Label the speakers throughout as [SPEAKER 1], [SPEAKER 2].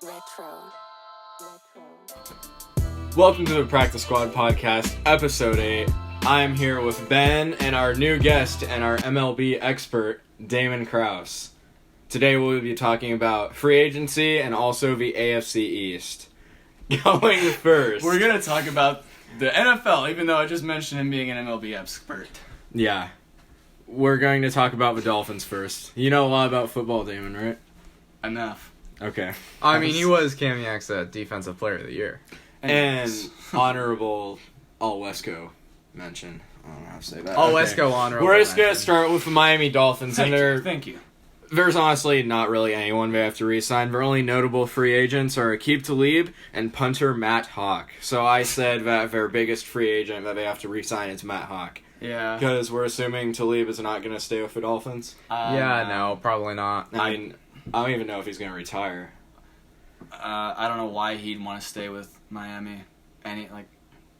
[SPEAKER 1] Retro.
[SPEAKER 2] Welcome to the Practice Squad Podcast, Ep.8. I'm here with Ben and our new guest and our MLB expert, Damon Krause. Today we'll be talking about free agency and also the AFC East. Going first.
[SPEAKER 3] We're going to talk about the NFL, even though I just mentioned him being an MLB expert.
[SPEAKER 2] Yeah. We're going to talk about the Dolphins first. You know a lot about football, Damon, right?
[SPEAKER 3] Enough.
[SPEAKER 2] Okay.
[SPEAKER 4] I mean, he was Kamiak's Defensive Player of the Year.
[SPEAKER 2] And honorable All-Wesco mention. I don't know how to say that.
[SPEAKER 4] All-Wesco honorable
[SPEAKER 2] We're just going to
[SPEAKER 4] mention.
[SPEAKER 2] start with the Miami Dolphins.
[SPEAKER 3] Thank you.
[SPEAKER 2] There's honestly not really anyone they have to re-sign. Their only notable free agents are Aqib Talib and punter Matt Hawk. So I said that their biggest free agent that they have to re-sign is Matt Hawk.
[SPEAKER 3] Yeah.
[SPEAKER 2] Because we're assuming Talib is not going to stay with the Dolphins.
[SPEAKER 4] No, probably not.
[SPEAKER 2] I mean, I don't even know if he's going to retire.
[SPEAKER 3] I don't know why he'd want to stay with Miami.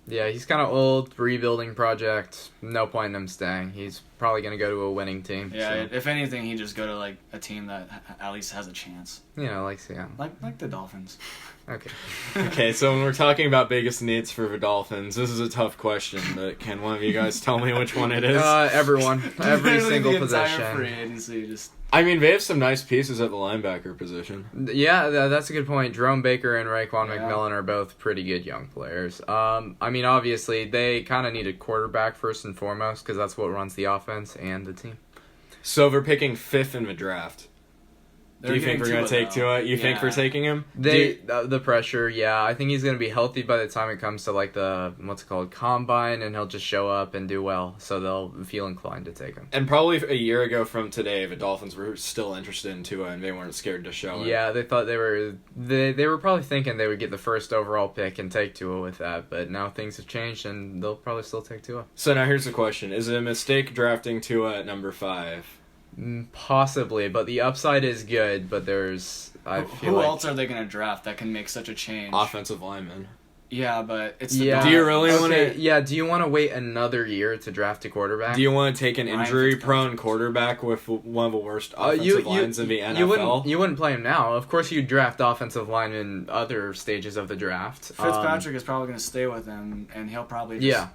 [SPEAKER 4] Yeah, he's kind of old, rebuilding project. No point in him staying. He's probably going to go to a winning team.
[SPEAKER 3] Yeah,
[SPEAKER 4] so.
[SPEAKER 3] if anything, he'd just go to a team that at least has a chance.
[SPEAKER 4] Like Seattle.
[SPEAKER 3] Like the Dolphins.
[SPEAKER 4] Okay.
[SPEAKER 2] Okay, so when we're talking about biggest needs for the Dolphins, this is a tough question, but can one of you guys tell me which one it is?
[SPEAKER 4] Everyone. Every
[SPEAKER 3] Literally
[SPEAKER 4] single
[SPEAKER 3] the entire
[SPEAKER 4] possession.
[SPEAKER 3] free agency just...
[SPEAKER 2] I mean, they have some nice pieces at the linebacker position.
[SPEAKER 4] Yeah, that's a good point. Jerome Baker and Raekwon
[SPEAKER 3] Yeah.
[SPEAKER 4] McMillan are both pretty good young players. I mean, obviously, they kind of need a quarterback first and foremost because that's what runs the offense and the team.
[SPEAKER 2] So they're picking 5th in the draft. Do you think we're going to take Tua? You think we're taking him?
[SPEAKER 4] The pressure, yeah. I think he's going to be healthy by the time it comes to the combine, and he'll just show up and do well. So they'll feel inclined to take him.
[SPEAKER 2] And probably a year ago from today, the Dolphins were still interested in Tua, and they weren't scared to show it.
[SPEAKER 4] Yeah, they thought they were probably thinking they would get the first overall pick and take Tua with that, but now things have changed, and they'll probably still take Tua.
[SPEAKER 2] So now here's the question: is it a mistake drafting Tua at number 5?
[SPEAKER 4] Possibly, but the upside is good. But
[SPEAKER 3] Who else are they going to draft that can make such a change?
[SPEAKER 2] Offensive lineman.
[SPEAKER 3] Yeah, but it's
[SPEAKER 2] Do you really want to?
[SPEAKER 4] Yeah. Do you want to wait another year to draft a quarterback?
[SPEAKER 2] Do you want to take an
[SPEAKER 3] Ryan
[SPEAKER 2] injury-prone quarterback with one of the worst offensive lines in the NFL?
[SPEAKER 4] You wouldn't play him now. Of course, you draft offensive line in other stages of the draft.
[SPEAKER 3] Fitzpatrick is probably going to stay with him, and he'll probably just...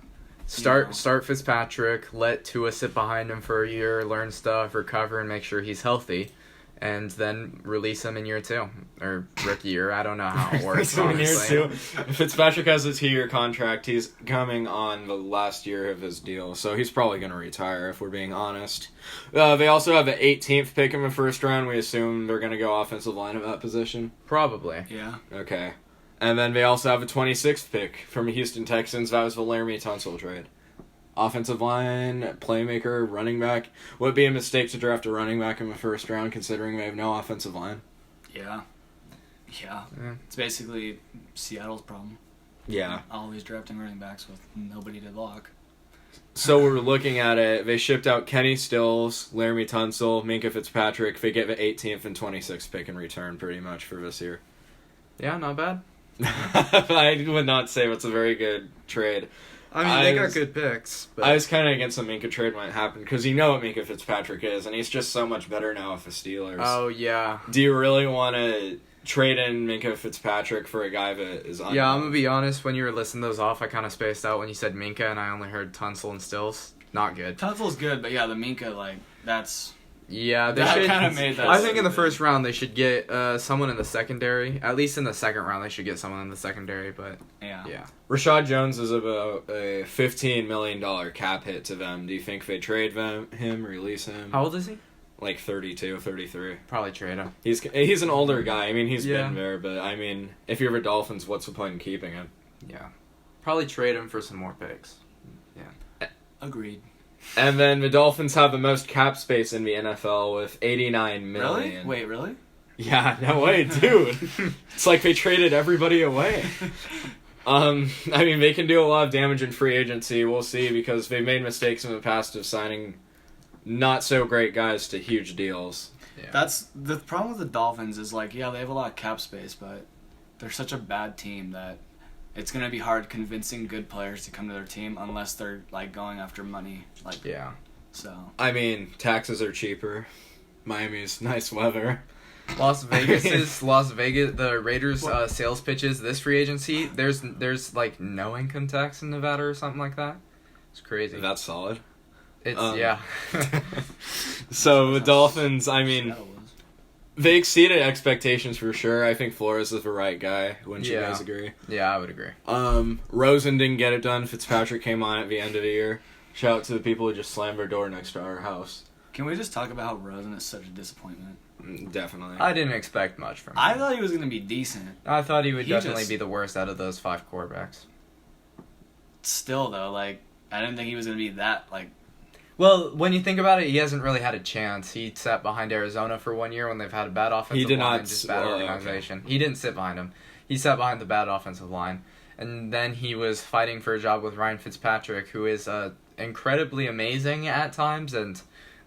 [SPEAKER 4] Start Fitzpatrick, let Tua sit behind him for a year, learn stuff, recover, and make sure he's healthy, and then release him in year 2 or rookie year. I don't know how it works. honestly.
[SPEAKER 2] Fitzpatrick has a 2-year contract. He's coming on the last year of his deal, so he's probably going to retire if we're being honest. They also have the 18th pick in the first round. We assume they're going to go offensive line at that position.
[SPEAKER 4] Probably.
[SPEAKER 3] Yeah.
[SPEAKER 2] Okay. And then they also have a 26th pick from the Houston Texans. That was the Laramie Tunsil trade. Offensive line, playmaker, running back. Would it be a mistake to draft a running back in the first round considering they have no offensive line?
[SPEAKER 3] Yeah. It's basically Seattle's problem.
[SPEAKER 2] Yeah.
[SPEAKER 3] Always drafting running backs with nobody to block.
[SPEAKER 2] So we're looking at it. They shipped out Kenny Stills, Laramie Tunsil, Minkah Fitzpatrick. They get the 18th and 26th pick in return pretty much for this year.
[SPEAKER 4] Yeah, not bad.
[SPEAKER 2] I would not say it's a very good trade.
[SPEAKER 4] I mean, they got good picks. But...
[SPEAKER 2] I was kind of against the Minkah trade when it happened because you know what Minkah Fitzpatrick is, and he's just so much better now with the Steelers.
[SPEAKER 4] Oh, yeah.
[SPEAKER 2] Do you really want to trade in Minkah Fitzpatrick for a guy that is unknown?
[SPEAKER 4] Yeah, I'm going to be honest. When you were listing those off, I kind of spaced out when you said Minkah, and I only heard Tunsil and Stills. Not good.
[SPEAKER 3] Tunsil's good, but yeah, the Minkah, that's...
[SPEAKER 4] Yeah, they
[SPEAKER 3] that
[SPEAKER 4] should.
[SPEAKER 3] Kind of made that.
[SPEAKER 4] I think in the first round they should get someone in the secondary. At least in the second round they should get someone in the secondary. But yeah.
[SPEAKER 2] Rashad Jones is about a $15 million cap hit to them. Do you think they trade him, release him?
[SPEAKER 4] How old is he?
[SPEAKER 2] Like 32, 33.
[SPEAKER 4] Probably trade him.
[SPEAKER 2] He's an older guy. I mean, he's
[SPEAKER 4] Yeah.
[SPEAKER 2] been there, but I mean, if you're the Dolphins, what's the point in keeping him?
[SPEAKER 4] Yeah, probably trade him for some more picks. Yeah,
[SPEAKER 3] agreed.
[SPEAKER 2] And then the Dolphins have the most cap space in the NFL with $89 million.
[SPEAKER 3] Really? Wait, really?
[SPEAKER 2] Yeah, no way, dude. It's like they traded everybody away. I mean, they can do a lot of damage in free agency. We'll see because they've made mistakes in the past of signing not so great guys to huge deals.
[SPEAKER 4] Yeah.
[SPEAKER 3] That's the problem with the Dolphins is they have a lot of cap space, but they're such a bad team that it's going to be hard convincing good players to come to their team unless they're going after money.
[SPEAKER 4] Yeah.
[SPEAKER 3] So
[SPEAKER 2] I mean, taxes are cheaper. Miami's nice weather.
[SPEAKER 4] Las Vegas, the Raiders' sales pitches this free agency. There's like no income tax in Nevada or something like that. It's crazy.
[SPEAKER 2] That's solid.
[SPEAKER 4] It's yeah.
[SPEAKER 2] So the Dolphins, I mean, they exceeded expectations for sure. I think Flores is the right guy. Wouldn't you guys agree?
[SPEAKER 4] Yeah, I would agree.
[SPEAKER 2] Rosen didn't get it done. Fitzpatrick came on at the end of the year. Shout out to the people who just slammed their door next to our house.
[SPEAKER 3] Can we just talk about how Rosen is such a disappointment?
[SPEAKER 2] Definitely.
[SPEAKER 4] I didn't expect much from him.
[SPEAKER 3] I thought he was going to be decent.
[SPEAKER 4] I thought he would definitely be the worst out of those 5 quarterbacks.
[SPEAKER 3] Still, though, like, I didn't think he was going to be that, like...
[SPEAKER 4] Well, when you think about it, he hasn't really had a chance. He sat behind Arizona for 1 year when they've had a bad offensive line, just bad organization. Okay. He didn't sit behind him. He sat behind the bad offensive line. And then he was fighting for a job with Ryan Fitzpatrick, who is incredibly amazing at times and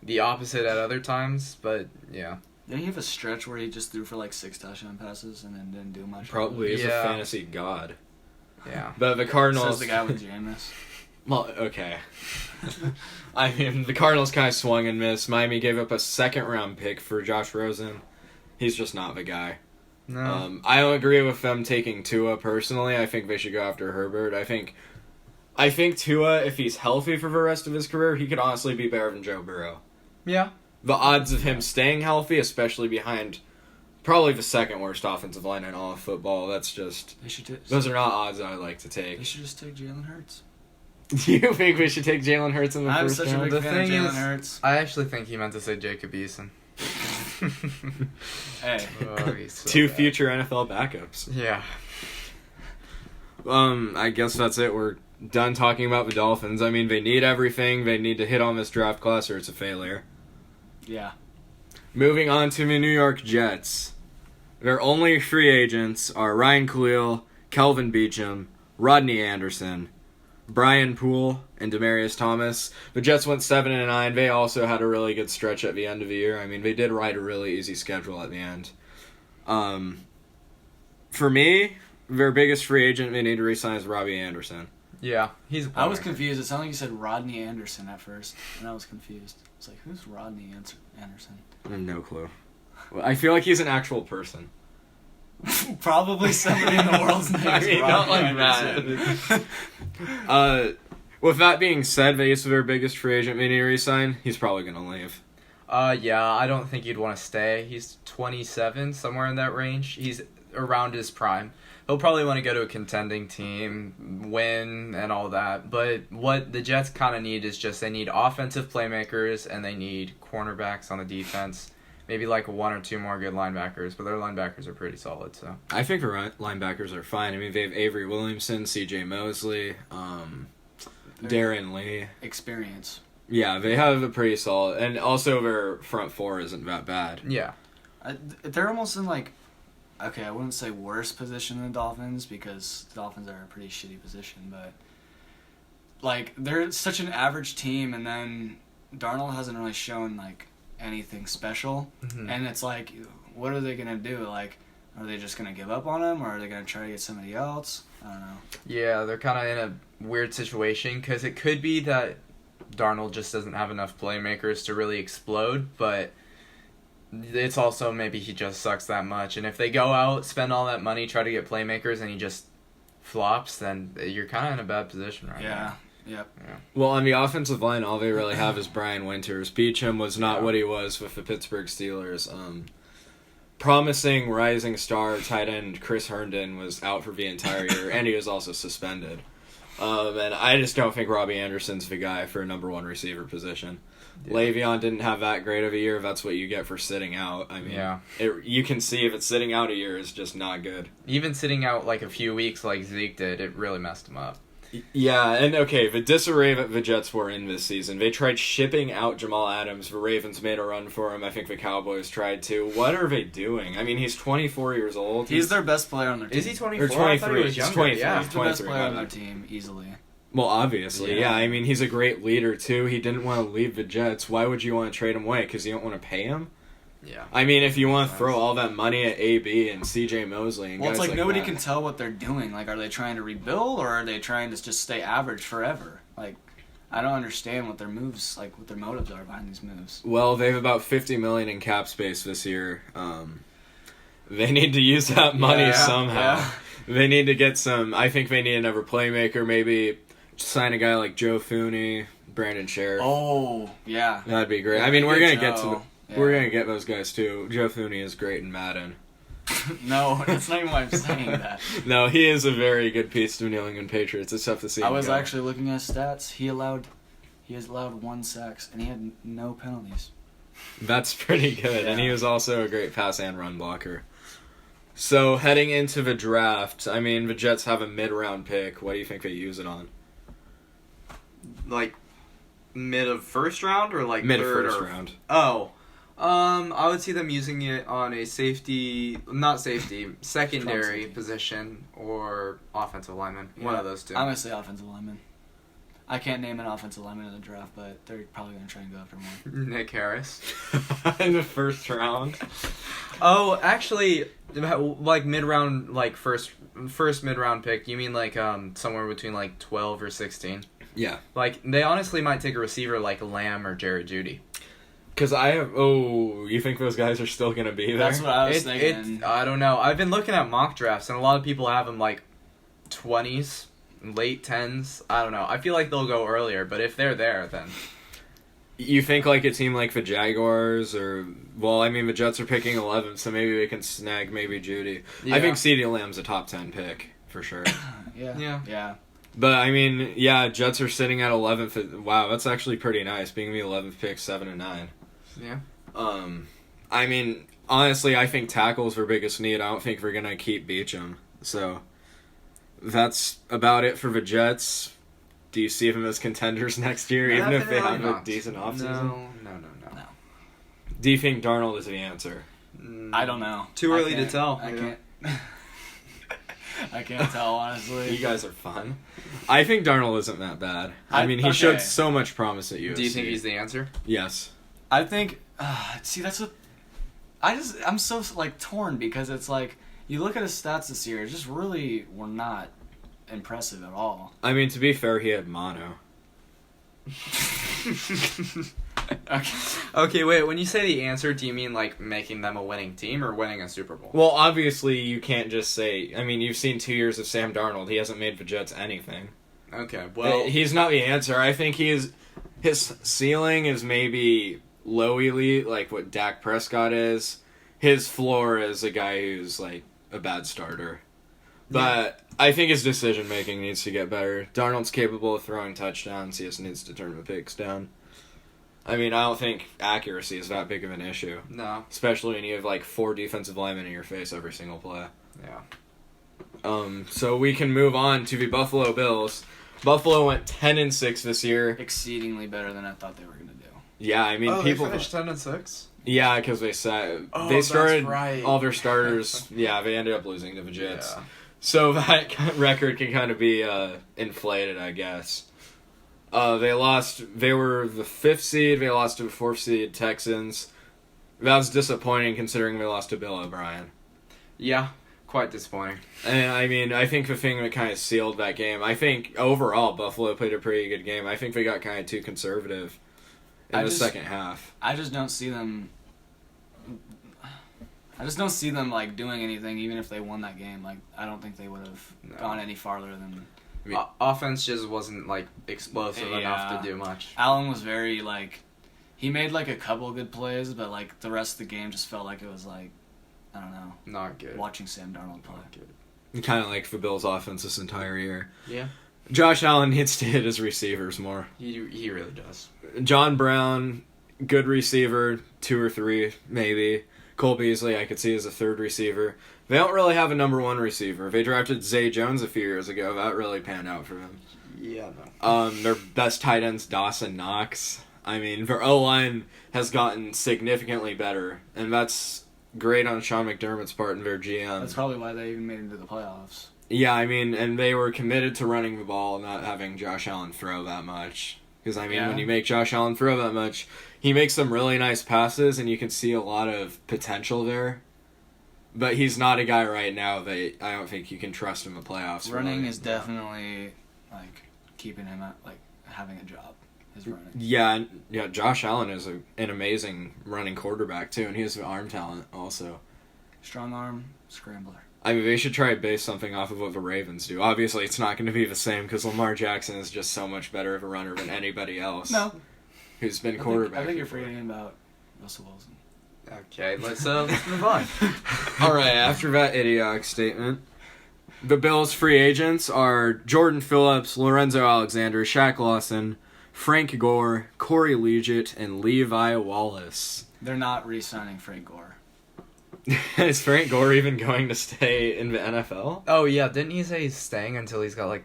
[SPEAKER 4] the opposite at other times, but yeah.
[SPEAKER 3] Didn't he have a stretch where he just threw for like 6 touchdown passes and then didn't do much?
[SPEAKER 2] Probably. He's a fantasy god.
[SPEAKER 4] Yeah.
[SPEAKER 2] But the Cardinals...
[SPEAKER 3] Says the guy with Jameis.
[SPEAKER 2] Well, okay. I mean, the Cardinals kind of swung and missed. Miami gave up a 2nd-round pick for Josh Rosen. He's just not the guy.
[SPEAKER 4] No.
[SPEAKER 2] I don't agree with them taking Tua personally. I think they should go after Herbert. I think Tua, if he's healthy for the rest of his career, he could honestly be better than Joe Burrow.
[SPEAKER 4] Yeah.
[SPEAKER 2] The odds of him staying healthy, especially behind probably the 2nd worst offensive line in all of football, that's just... those are not odds I like to take.
[SPEAKER 3] They should just take Jalen Hurts.
[SPEAKER 2] Do you think we should take Jalen Hurts in the first round?
[SPEAKER 3] I'm such a big fan of Jalen Hurts.
[SPEAKER 4] I actually think he meant to say Jacob Eason.
[SPEAKER 3] Hey.
[SPEAKER 4] Oh, he's so
[SPEAKER 2] 2
[SPEAKER 4] bad.
[SPEAKER 2] future NFL backups.
[SPEAKER 4] Yeah.
[SPEAKER 2] I guess that's it. We're done talking about the Dolphins. I mean, they need everything. They need to hit on this draft class or it's a failure.
[SPEAKER 3] Yeah.
[SPEAKER 2] Moving on to the New York Jets. Their only free agents are Ryan Khalil, Kelvin Beachum, Rodney Anderson, Brian Poole, and Demaryius Thomas. The Jets went 7-9. They also had a really good stretch at the end of the year. I mean, they did ride a really easy schedule at the end. For me, their biggest free agent they need to re-sign is Robbie Anderson.
[SPEAKER 4] Yeah, he's.
[SPEAKER 3] I was confused. It sounded like you said Rodney Anderson at first, and I was confused. It's like, who's Rodney Anderson?
[SPEAKER 2] I have no clue. I feel like he's an actual person.
[SPEAKER 3] Probably somebody in the world's name.
[SPEAKER 2] I mean, not like
[SPEAKER 3] Anderson.
[SPEAKER 2] that. With that being said, Vegas is their biggest free agent they need to re-sign. He's probably going to leave.
[SPEAKER 4] Yeah, I don't think he'd want to stay. He's 27, somewhere in that range. He's around his prime. He'll probably want to go to a contending team, win, and all that. But what the Jets kind of need is just they need offensive playmakers and they need cornerbacks on the defense. Maybe like 1 or 2 more good linebackers, but their linebackers are pretty solid. So
[SPEAKER 2] I think the linebackers are fine. I mean, they have Avery Williamson, C.J. Mosley, Darren Lee.
[SPEAKER 3] Experience.
[SPEAKER 2] Yeah, they have a pretty solid, and also their front 4 isn't that bad.
[SPEAKER 4] Yeah.
[SPEAKER 3] They're almost in like, okay, I wouldn't say worse position than the Dolphins because the Dolphins are a pretty shitty position, but like they're such an average team, and then Darnold hasn't really shown like anything special, and it's like, what are they gonna do? Like, are they just gonna give up on him, or are they gonna try to get somebody else? I don't know.
[SPEAKER 4] Yeah, they're kind of in a weird situation because it could be that Darnold just doesn't have enough playmakers to really explode, but it's also maybe he just sucks that much. And if they go out, spend all that money, try to get playmakers, and he just flops, then you're kind of in a bad position right now.
[SPEAKER 3] Yep.
[SPEAKER 2] Yeah. Well, on the offensive line, all they really have is Brian Winters. Beachum was not what he was with the Pittsburgh Steelers. Promising rising star tight end Chris Herndon was out for the entire year, and he was also suspended. And I just don't think Robbie Anderson's the guy for a number 1 receiver position. Yeah. Le'Veon didn't have that great of a year. That's what you get for sitting out. I mean, you can see if it's sitting out a year, it's just not good.
[SPEAKER 4] Even sitting out like a few weeks like Zeke did, it really messed him up.
[SPEAKER 2] Yeah, and okay, the disarray that the Jets were in this season. They tried shipping out Jamal Adams. The Ravens made a run for him. I think the Cowboys tried to. What are they doing? I mean, he's 24 years old.
[SPEAKER 3] He's their best player on their team.
[SPEAKER 4] Is he 24?
[SPEAKER 2] Or 23.
[SPEAKER 4] He's
[SPEAKER 2] 23.
[SPEAKER 4] Yeah,
[SPEAKER 3] he's the best player on their team, easily.
[SPEAKER 2] Well, obviously, yeah. I mean, he's a great leader, too. He didn't want to leave the Jets. Why would you want to trade him away? Because you don't want to pay him?
[SPEAKER 4] Yeah.
[SPEAKER 2] I mean, if you want to throw all that money at AB and C.J. Mosley and
[SPEAKER 3] well,
[SPEAKER 2] guys
[SPEAKER 3] it's like nobody
[SPEAKER 2] that.
[SPEAKER 3] can tell what they're doing. Like, are they trying to rebuild or are they trying to just stay average forever? Like, I don't understand what their moves, like what their motives are behind these moves.
[SPEAKER 2] Well, they have about $50 million in cap space this year. They need to use that money somehow.
[SPEAKER 3] Yeah.
[SPEAKER 2] They need to get some. I think they need another playmaker. Maybe sign a guy like Joe Fooney, Brandon Sheriff.
[SPEAKER 3] Oh, yeah.
[SPEAKER 2] That'd be great.
[SPEAKER 3] Yeah,
[SPEAKER 2] I mean, we're gonna
[SPEAKER 3] Joe.
[SPEAKER 2] get to
[SPEAKER 3] Yeah.
[SPEAKER 2] we're gonna get those guys too. Joe Fooney is great in Madden.
[SPEAKER 3] No, that's not even why I'm saying that.
[SPEAKER 2] No, he is a very good piece to New England Patriots. It's tough to see.
[SPEAKER 3] I
[SPEAKER 2] him
[SPEAKER 3] was
[SPEAKER 2] go.
[SPEAKER 3] actually looking at his stats. He has allowed 1 sack, and he had no penalties.
[SPEAKER 2] That's pretty good, and he
[SPEAKER 3] Yeah.
[SPEAKER 2] was also a great pass and run blocker. So heading into the draft, I mean, the Jets have a mid-round pick. What do you think they use it on?
[SPEAKER 4] Like mid of first round or like
[SPEAKER 2] Mid
[SPEAKER 4] third
[SPEAKER 2] first
[SPEAKER 4] or
[SPEAKER 2] round.
[SPEAKER 4] Oh. I would see them using it on a secondary
[SPEAKER 3] safety.
[SPEAKER 4] position or offensive lineman. One of those two.
[SPEAKER 3] I'm going to say offensive lineman. I can't name an offensive lineman in the draft, but they're probably going to try and go after one.
[SPEAKER 4] Nick Harris.
[SPEAKER 2] In the first round.
[SPEAKER 4] Oh, actually, like mid-round, like first mid-round pick. You mean like somewhere between like 12 or 16?
[SPEAKER 2] Yeah.
[SPEAKER 4] Like they honestly might take a receiver like Lamb or Jerry Jeudy.
[SPEAKER 2] Because you think those guys are still going to be there?
[SPEAKER 3] That's what I was thinking.
[SPEAKER 4] I don't know. I've been looking at mock drafts, and a lot of people have them like 20s, late 10s. I don't know. I feel like they'll go earlier, but if they're there, then...
[SPEAKER 2] You think like a team like the Jaguars or... Well, I mean, the Jets are picking 11, so maybe they can snag maybe Judy.
[SPEAKER 4] Yeah.
[SPEAKER 2] I think CeeDee Lamb's a top 10 pick, for sure.
[SPEAKER 3] Yeah.
[SPEAKER 2] But, I mean, yeah, Jets are sitting at 11th. Wow, that's actually pretty nice, being the 11th pick, 7-9.
[SPEAKER 4] Yeah.
[SPEAKER 2] I mean, honestly, I think tackles were biggest need. I don't think we're going to keep Beachum. So, that's about it for the Jets. Do you see them as contenders next year, even if they have a decent offseason?
[SPEAKER 4] No.
[SPEAKER 2] Do you think Darnold is the answer?
[SPEAKER 3] I don't know.
[SPEAKER 4] Too early to
[SPEAKER 3] can't-
[SPEAKER 4] tell.
[SPEAKER 3] I can't. I can't tell, honestly.
[SPEAKER 2] You guys are fun. I think Darnold isn't that bad. I mean, he showed so much promise at USC.
[SPEAKER 4] Do you think he's the answer?
[SPEAKER 2] Yes.
[SPEAKER 3] I think. See, that's what. I'm so like torn because it's like you look at his stats this year, just really were not impressive at all.
[SPEAKER 2] I mean, to be fair, he had mono.
[SPEAKER 3] Okay.
[SPEAKER 4] Okay, wait. When you say the answer, do you mean like making them a winning team or winning a Super Bowl?
[SPEAKER 2] Well, obviously, you can't just say... I mean, you've seen 2 years of Sam Darnold. He hasn't made the Jets anything.
[SPEAKER 4] Okay, well...
[SPEAKER 2] He's not the answer. I think his ceiling is maybe low elite, like what Dak Prescott is. His floor is a guy who's, like, a bad starter. But I think his decision-making needs to get better. Darnold's capable of throwing touchdowns. He just needs to turn the picks down. I mean, I don't think accuracy is that big of an issue.
[SPEAKER 4] No.
[SPEAKER 2] Especially when you have, like, 4 defensive linemen in your face every single play.
[SPEAKER 4] Yeah.
[SPEAKER 2] So we can move on to the Buffalo Bills. Buffalo went 10-6 this year.
[SPEAKER 3] Exceedingly better than I thought they were going to do.
[SPEAKER 2] Yeah, I mean,
[SPEAKER 4] They finished 10-6?
[SPEAKER 2] Yeah, because they started
[SPEAKER 4] that's right.
[SPEAKER 2] all their starters. Yeah, they ended up losing to the Jets.
[SPEAKER 4] Yeah.
[SPEAKER 2] So that record can kind of be inflated, I guess. They lost. They were the 5th seed. They lost to the 4th seed Texans. That was disappointing considering they lost to Bill O'Brien.
[SPEAKER 4] Yeah, quite disappointing.
[SPEAKER 2] And I mean, I think the thing that kind of sealed that game. I think overall Buffalo played a pretty good game. I think they got kind of too conservative in the second half.
[SPEAKER 3] I just don't see them. Like doing anything, even if they won that game. Like I don't think they would have gone any farther than.
[SPEAKER 4] Offense just wasn't like explosive enough to do much.
[SPEAKER 3] Allen was very like, he made like a couple good plays, but like the rest of the game just felt like it was like, I don't know,
[SPEAKER 4] Not good.
[SPEAKER 3] watching Sam Darnold play.
[SPEAKER 4] Not good.
[SPEAKER 2] Kind of like the Bills' offense this entire year.
[SPEAKER 4] Yeah.
[SPEAKER 2] Josh Allen needs to hit his receivers more.
[SPEAKER 4] He really does.
[SPEAKER 2] John Brown, good receiver, 2 or 3 maybe. Cole Beasley, I could see as a 3rd receiver. They don't really have a number 1 receiver. They drafted Zay Jones a few years ago. That really panned out for them.
[SPEAKER 4] Yeah, no.
[SPEAKER 2] Their best tight end's Dawson Knox. I mean, their O-line has gotten significantly better, and that's great on Sean McDermott's part and their GM.
[SPEAKER 3] That's probably why they even made it into the playoffs.
[SPEAKER 2] Yeah, I mean, and they were committed to running the ball, not having Josh Allen throw that much. Because, I mean, when you make Josh Allen throw that much, he makes some really nice passes, and you can see a lot of potential there. But he's not a guy right now that I don't think you can trust in the playoffs.
[SPEAKER 3] Running is definitely, like, keeping him at, like, having a job. His running.
[SPEAKER 2] Yeah, Josh Allen is an amazing running quarterback, too, and he has arm talent also.
[SPEAKER 3] Strong arm, scrambler.
[SPEAKER 2] I mean, they should try to base something off of what the Ravens do. Obviously, it's not going to be the same because Lamar Jackson is just so much better of a runner than anybody else.
[SPEAKER 3] No.
[SPEAKER 2] Who's been quarterback.
[SPEAKER 3] I think you're forgetting about Russell Wilson.
[SPEAKER 4] Okay, let's move on.
[SPEAKER 2] All right, after that idiotic statement, the Bills' free agents are Jordan Phillips, Lorenzo Alexander, Shaq Lawson, Frank Gore, Corey Liuget, and Levi Wallace.
[SPEAKER 3] They're not re-signing Frank Gore.
[SPEAKER 2] Is Frank Gore even going to stay in the NFL?
[SPEAKER 4] Oh, yeah, didn't he say he's staying until he's got, like,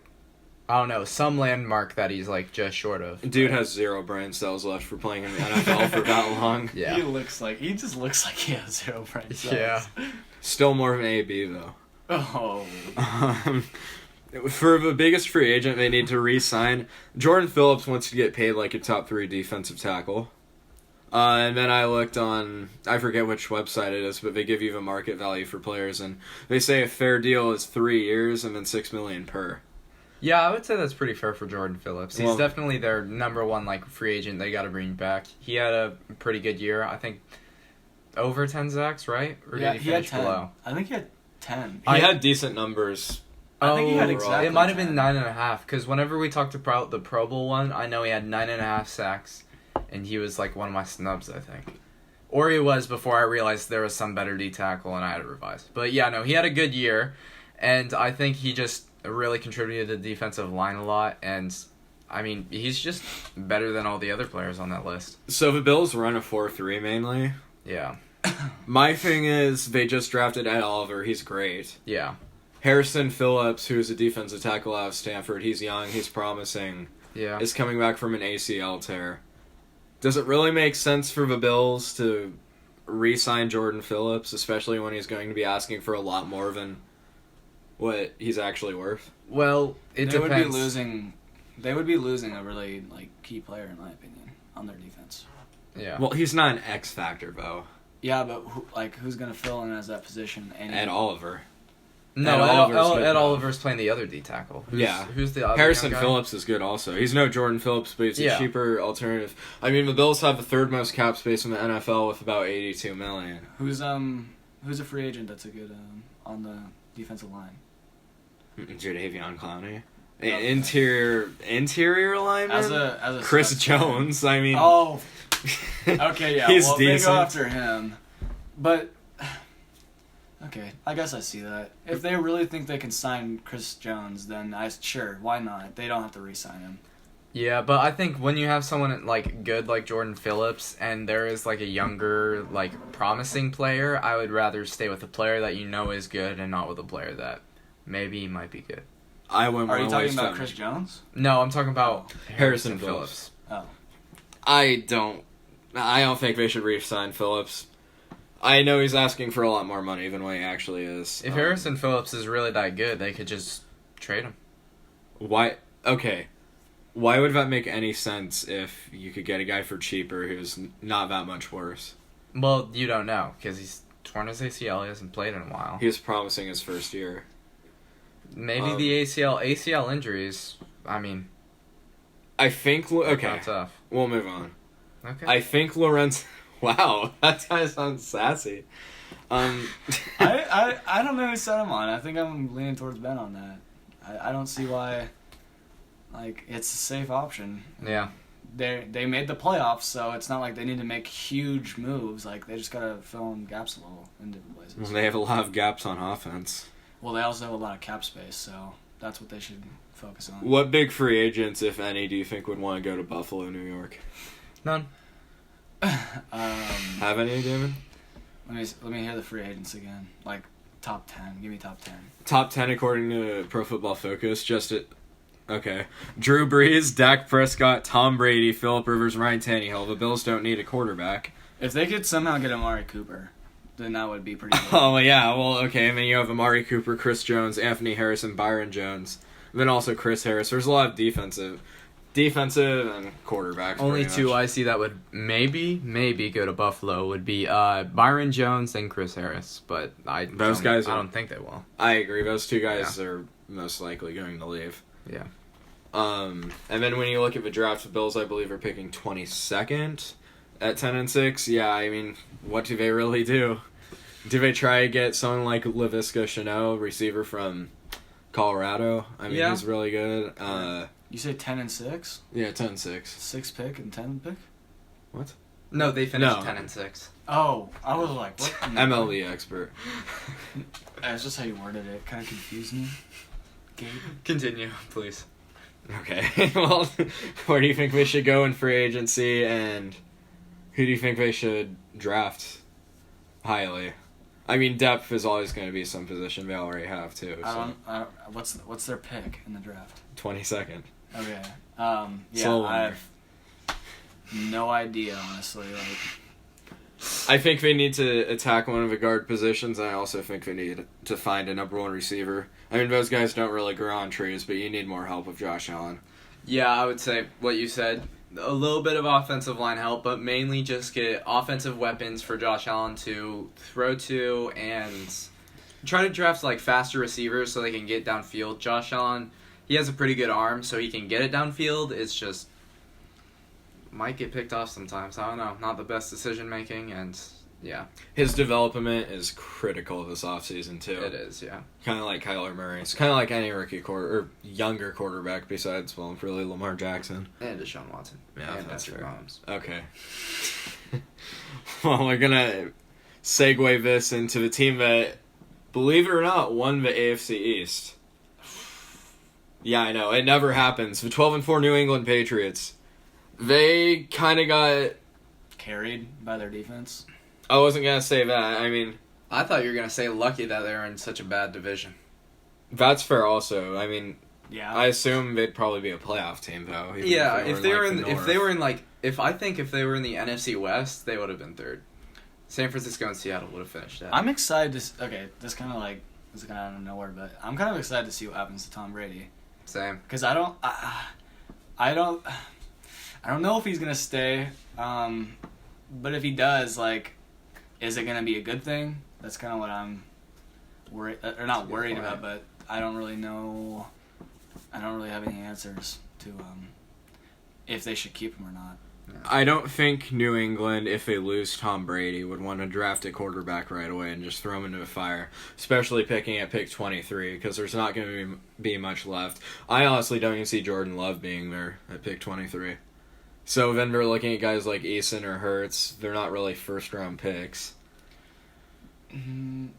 [SPEAKER 4] I don't know, some landmark that he's, like, just short of?
[SPEAKER 2] Dude has 0 brain cells left for playing in the NFL for that long.
[SPEAKER 4] Yeah.
[SPEAKER 3] He just looks like he has 0 brain cells.
[SPEAKER 4] Yeah.
[SPEAKER 2] Still more of an AB, though.
[SPEAKER 3] Oh.
[SPEAKER 2] For the biggest free agent they need to re-sign, Jordan Phillips wants to get paid like a top 3 defensive tackle. And then I looked on, I forget which website it is, but they give you the market value for players, and they say a fair deal is 3 years and then $6 million per.
[SPEAKER 4] Yeah, I would say that's pretty fair for Jordan Phillips. He's
[SPEAKER 2] Well,
[SPEAKER 4] definitely their number one, like, free agent they got to bring back. He had a pretty good year. I think over 10 sacks, right? Or
[SPEAKER 3] Yeah,
[SPEAKER 4] did
[SPEAKER 3] he
[SPEAKER 4] he
[SPEAKER 3] had
[SPEAKER 4] finish
[SPEAKER 3] 10.
[SPEAKER 4] below?
[SPEAKER 3] I think he had 10.
[SPEAKER 2] He had decent numbers.
[SPEAKER 3] I think he had
[SPEAKER 4] Oh,
[SPEAKER 3] exactly
[SPEAKER 4] it might have
[SPEAKER 3] 10.
[SPEAKER 4] been 9.5, because whenever we talked about the Pro Bowl one, I know he had 9.5 sacks, and he was, like, one of my snubs, I think. Or he was before I realized there was some better D tackle and I had to revise. But yeah, no, he had a good year, and I think he just really contributed to the defensive line a lot, and I mean, he's just better than all the other players on that list.
[SPEAKER 2] So the Bills run a 4-3 mainly.
[SPEAKER 4] Yeah.
[SPEAKER 2] My thing is, they just drafted Ed Oliver. He's great.
[SPEAKER 4] Yeah.
[SPEAKER 2] Harrison Phillips, who's a defensive tackle out of Stanford, he's young, he's promising,
[SPEAKER 4] Yeah.
[SPEAKER 2] is coming back from an ACL tear. Does it really make sense for the Bills to re-sign Jordan Phillips, especially when he's going to be asking for a lot more than what he's actually worth?
[SPEAKER 4] Well, it
[SPEAKER 3] They
[SPEAKER 4] depends.
[SPEAKER 3] They would be losing a really key player, in my opinion, on their defense.
[SPEAKER 4] Yeah.
[SPEAKER 2] Well, he's not an X factor though.
[SPEAKER 3] Yeah, but who's gonna fill in as that position?
[SPEAKER 2] Ed Oliver.
[SPEAKER 4] No,
[SPEAKER 2] Ed Oliver's good,
[SPEAKER 4] Ed
[SPEAKER 2] though.
[SPEAKER 4] Oliver's playing the other D tackle. Who's the other
[SPEAKER 2] Harrison
[SPEAKER 4] young guy?
[SPEAKER 2] Phillips is good also. He's no Jordan Phillips, but he's a
[SPEAKER 4] Yeah.
[SPEAKER 2] cheaper alternative. I mean, the Bills have the 3rd most cap space in the NFL with about $82 million.
[SPEAKER 3] Who's a free agent that's a good on the defensive line?
[SPEAKER 2] Jadeveon Clowney.
[SPEAKER 3] Okay.
[SPEAKER 2] Interior lineman?
[SPEAKER 3] As a
[SPEAKER 2] Chris
[SPEAKER 3] special-
[SPEAKER 2] Jones. I mean,
[SPEAKER 3] Oh, okay, yeah.
[SPEAKER 2] He's
[SPEAKER 3] well, they
[SPEAKER 2] decent.
[SPEAKER 3] go after him, but okay, I guess I see that. If they really think they can sign Chris Jones, then sure, why not? They don't have to re-sign him.
[SPEAKER 4] Yeah, but I think when you have someone like good like Jordan Phillips and there is like a younger like promising player, I would rather stay with a player that you know is good and not with a player that maybe might be good.
[SPEAKER 2] I wouldn't
[SPEAKER 3] Are you
[SPEAKER 2] want to
[SPEAKER 3] talking
[SPEAKER 2] waste
[SPEAKER 3] about
[SPEAKER 2] time.
[SPEAKER 3] Chris Jones?
[SPEAKER 4] No, I'm talking about
[SPEAKER 2] Harrison Phillips.
[SPEAKER 3] Oh,
[SPEAKER 2] I don't think they should re-sign Phillips. I know he's asking for a lot more money than what he actually is.
[SPEAKER 4] If Harrison Phillips is really that good, they could just trade him.
[SPEAKER 2] Why? Okay. Why would that make any sense if you could get a guy for cheaper who's not that much worse?
[SPEAKER 4] Well, you don't know because he's torn his ACL. He hasn't played in a while.
[SPEAKER 2] He was promising his first year.
[SPEAKER 4] Maybe the ACL injuries. I mean,
[SPEAKER 2] I think... Okay,
[SPEAKER 4] not tough.
[SPEAKER 2] we'll move on.
[SPEAKER 4] Okay.
[SPEAKER 2] I think Lorenz... Wow, that kind of sounds sassy.
[SPEAKER 3] I don't know who set him on. I think I'm leaning towards Ben on that. I don't see why. It's a safe option.
[SPEAKER 4] Yeah.
[SPEAKER 3] They made the playoffs, so it's not like they need to make huge moves. They just gotta fill in gaps a little in different places.
[SPEAKER 2] They have a lot of gaps on offense.
[SPEAKER 3] Well, they also have a lot of cap space, so that's what they should focus on.
[SPEAKER 2] What big free agents, if any, do you think would want to go to Buffalo, New York?
[SPEAKER 4] None.
[SPEAKER 2] Have any, Damon?
[SPEAKER 3] Let me hear the free agents again. Top 10. Give me top 10.
[SPEAKER 2] Top 10 according to Pro Football Focus. Okay. Drew Brees, Dak Prescott, Tom Brady, Phillip Rivers, Ryan Tannehill. The Bills don't need a quarterback.
[SPEAKER 3] If they could somehow get Amari Cooper, then that would be pretty good.
[SPEAKER 2] Oh, yeah. Well, okay. And then you have Amari Cooper, Chris Jones, Anthony Harrison, Byron Jones. And then also Chris Harris. There's a lot of defensive and quarterbacks.
[SPEAKER 4] Only
[SPEAKER 2] pretty
[SPEAKER 4] two
[SPEAKER 2] much.
[SPEAKER 4] I see that would maybe go to Buffalo would be Byron Jones and Chris Harris, but I don't think they will.
[SPEAKER 2] I agree. Those two guys are most likely going to leave.
[SPEAKER 4] Yeah.
[SPEAKER 2] And then when you look at the draft, the Bills, I believe, are picking 22nd at 10-6. Yeah, I mean, what do they really do? Do they try to get someone like Laviska Shenault, receiver from Colorado? I mean,
[SPEAKER 4] Yeah.
[SPEAKER 2] he's really good.
[SPEAKER 3] You say 10 and 6?
[SPEAKER 2] Yeah, 10-6.
[SPEAKER 3] 6 pick and 10 pick?
[SPEAKER 2] What?
[SPEAKER 4] No, they finished
[SPEAKER 2] No.
[SPEAKER 4] 10-6.
[SPEAKER 3] Oh, I was like, what?
[SPEAKER 2] MLB expert.
[SPEAKER 3] That's just how you worded it. Kind of confused me. Gabe?
[SPEAKER 4] Continue, please.
[SPEAKER 2] Okay. Well, where do you think they should go in free agency, and who do you think they should draft highly? I mean, depth is always going to be some position they already have too. So.
[SPEAKER 3] I don't, what's their pick in the draft?
[SPEAKER 2] 22nd.
[SPEAKER 3] Okay.
[SPEAKER 2] So
[SPEAKER 3] Yeah, I
[SPEAKER 2] long.
[SPEAKER 3] have no idea, honestly. Like,
[SPEAKER 2] I think they need to attack one of the guard positions, and I also think they need to find a number one receiver. I mean, those guys don't really grow on trees, but you need more help with Josh Allen.
[SPEAKER 4] Yeah, I would say what you said. A little bit of offensive line help, but mainly just get offensive weapons for Josh Allen to throw to and try to draft like faster receivers so they can get downfield. Josh Allen, he has a pretty good arm, so he can get it downfield. It's just might get picked off sometimes. I don't know. Not the best decision making, and yeah,
[SPEAKER 2] His development is critical this offseason, too.
[SPEAKER 4] it is. Yeah,
[SPEAKER 2] Kind of like Kyler Murray. It's kind of like any rookie or younger quarterback besides, well, really Lamar Jackson.
[SPEAKER 4] and Deshaun Watson.
[SPEAKER 2] Yeah,
[SPEAKER 4] and
[SPEAKER 2] that's
[SPEAKER 4] Patrick
[SPEAKER 2] fair.
[SPEAKER 4] Mahomes.
[SPEAKER 2] Okay. Well, we're going to segue this into the team that, believe it or not, won the AFC East. Yeah, I know. It never happens. The 12-4 New England Patriots. They kind of got...
[SPEAKER 3] carried by their defense.
[SPEAKER 2] I wasn't going to say that. I mean,
[SPEAKER 4] I thought you were gonna say lucky that they were in such a bad division.
[SPEAKER 2] that's fair also. I mean,
[SPEAKER 3] Yeah.
[SPEAKER 2] I assume they'd probably be a playoff team, though. even
[SPEAKER 4] Yeah, if they were
[SPEAKER 2] like,
[SPEAKER 4] in,
[SPEAKER 2] the
[SPEAKER 4] if they
[SPEAKER 2] North.
[SPEAKER 4] were in like, if they were in the NFC West, they would have been third. San Francisco and Seattle would have finished that.
[SPEAKER 3] I'm excited to... Okay, this kind of like... This is kind of out of nowhere, but I'm kind of excited to see what happens to Tom Brady.
[SPEAKER 4] Same.
[SPEAKER 3] Because I don't know if he's going to stay. But if he does, like... Is it going to be a good thing? That's kind of what I'm worried... Or not worried about, but I don't really know... I don't really have any answers to if they should keep him or not.
[SPEAKER 2] I don't think New England, if they lose Tom Brady, would want to draft a quarterback right away and just throw him into the fire, especially picking at pick 23, because there's not going to be much left. I honestly don't even see Jordan Love being there at pick 23. So then they're looking at guys like Eason or Hurts. They're not really first-round picks.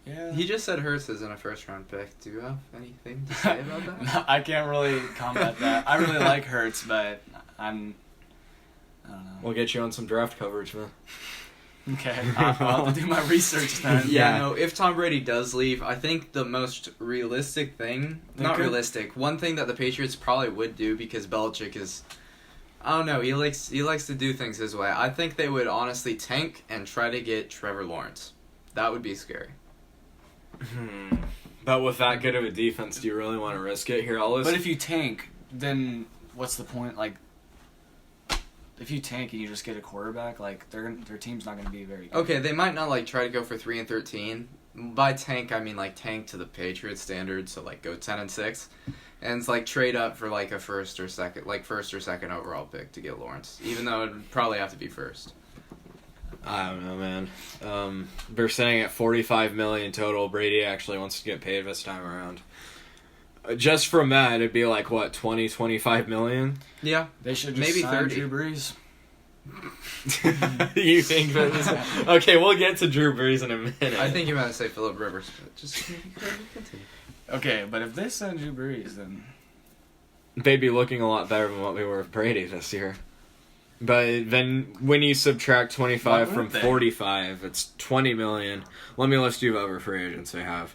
[SPEAKER 3] Yeah.
[SPEAKER 4] He just said Hurts isn't a first round pick. Do you have anything to say about that?
[SPEAKER 3] No, I can't really comment that. I really like Hurts, but I don't know.
[SPEAKER 2] We'll get you on some draft coverage, man.
[SPEAKER 3] Okay, I'll have to do my research then.
[SPEAKER 4] Yeah, no, if Tom Brady does leave, I think the most realistic thing, one thing that the Patriots probably would do, because Belichick is, I don't know, he likes to do things his way. I think they would honestly tank and try to get Trevor Lawrence. That would be scary.
[SPEAKER 2] But with that good of a defense, do you really want to risk it? Here,
[SPEAKER 3] But if you tank, then what's the point? Like, if you tank and you just get a quarterback, like their team's not going to be very good.
[SPEAKER 4] Okay, they might not like try to go for 3-13. By tank, I mean like tank to the Patriots standard, so like go 10-6, and it's like trade up for like a first or second overall pick to get Lawrence, even though it'd probably have to be first.
[SPEAKER 2] I don't know, man. They're saying at $45 million total, Brady actually wants to get paid this time around. Just from that, it'd be like, what, 20, 25 million?
[SPEAKER 4] Yeah.
[SPEAKER 3] They should just
[SPEAKER 4] maybe
[SPEAKER 3] sign
[SPEAKER 4] 30.
[SPEAKER 3] Drew Brees.
[SPEAKER 2] You think that is... Okay, we'll get to Drew Brees in a minute.
[SPEAKER 4] I think you might say Phillip Rivers, but just continue.
[SPEAKER 3] Okay, but if they sign Drew Brees, then...
[SPEAKER 2] They'd be looking a lot better than what we were with Brady this year. But then when you subtract 25 from 45, it's 20 million. Let me list you the other free agents they have.